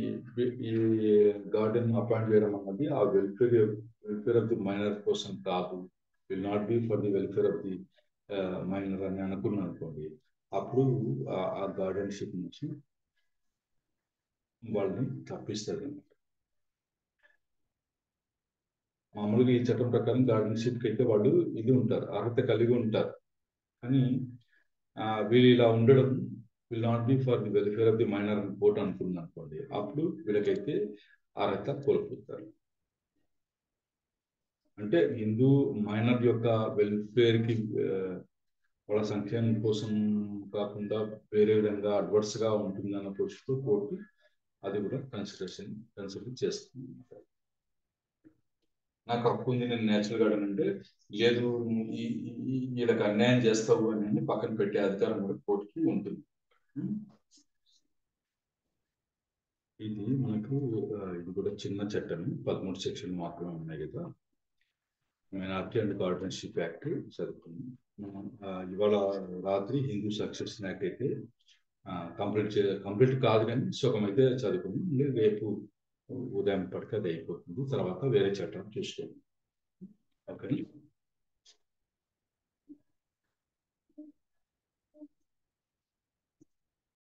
Speaker 1: గార్డియన్ అపాయింట్ చేయడం అన్నది ఆ వెల్ఫేర్ ఆఫ్ ది మైనర్ కోసం కాదు, will not be for the welfare of the minor అని అనుకున్నాను అనుకోండి, అప్పుడు ఆ గార్డియన్షిప్ నుంచి వాళ్ళని తప్పిస్తారు అన్నమాట. మామూలుగా ఈ చట్టం ప్రకారం గార్డియన్షిప్కి అయితే వాళ్ళు ఇది ఉంటారు, అర్హత కలిగి ఉంటారు. కానీ వీళ్ళు ఇలా ఉండడం will not be for the welfare of the minor అని కోర్టు అనుకుంది అనుకోండి, అప్పుడు వీళ్ళకైతే అర్హత కోల్పోతారు. అంటే హిందూ మైనర్ యొక్క వెల్ఫేర్కి వాళ్ళ సంక్షేమం కోసం కాకుండా వేరే విధంగా అడ్వర్స్ గా ఉంటుంది అన్న పొజిషన్లో కోర్టు అది కూడా కన్సిడర్ చేస్తుంది. నాకు హక్కు ఉంది, నేను నేచురల్ గార్డెన్ అంటే లేదు వీళ్ళకి అన్యాయం చేస్తావు అని పక్కన పెట్టే అధికారం కూడా కోర్టుకి ఉంటుంది. ఇది మనకు ఇది కూడా చిన్న చట్టం, 13 సెక్షన్లు మాత్రమే ఉన్నాయి కదా. మైనారిటీ అండ్ గార్డియన్షిప్ యాక్ట్ చదువుతుంది. ఇవాళ రాత్రి హిందూ సక్సెషన్ యాక్ట్ అయితే కంప్లీట్ కాదు కానీ సగం అయితే చదువుకుంది. రేపు ఉదయం పడితే అది అయిపోతుంది, తర్వాత వేరే చట్టం చూసుకోండి. ఓకే.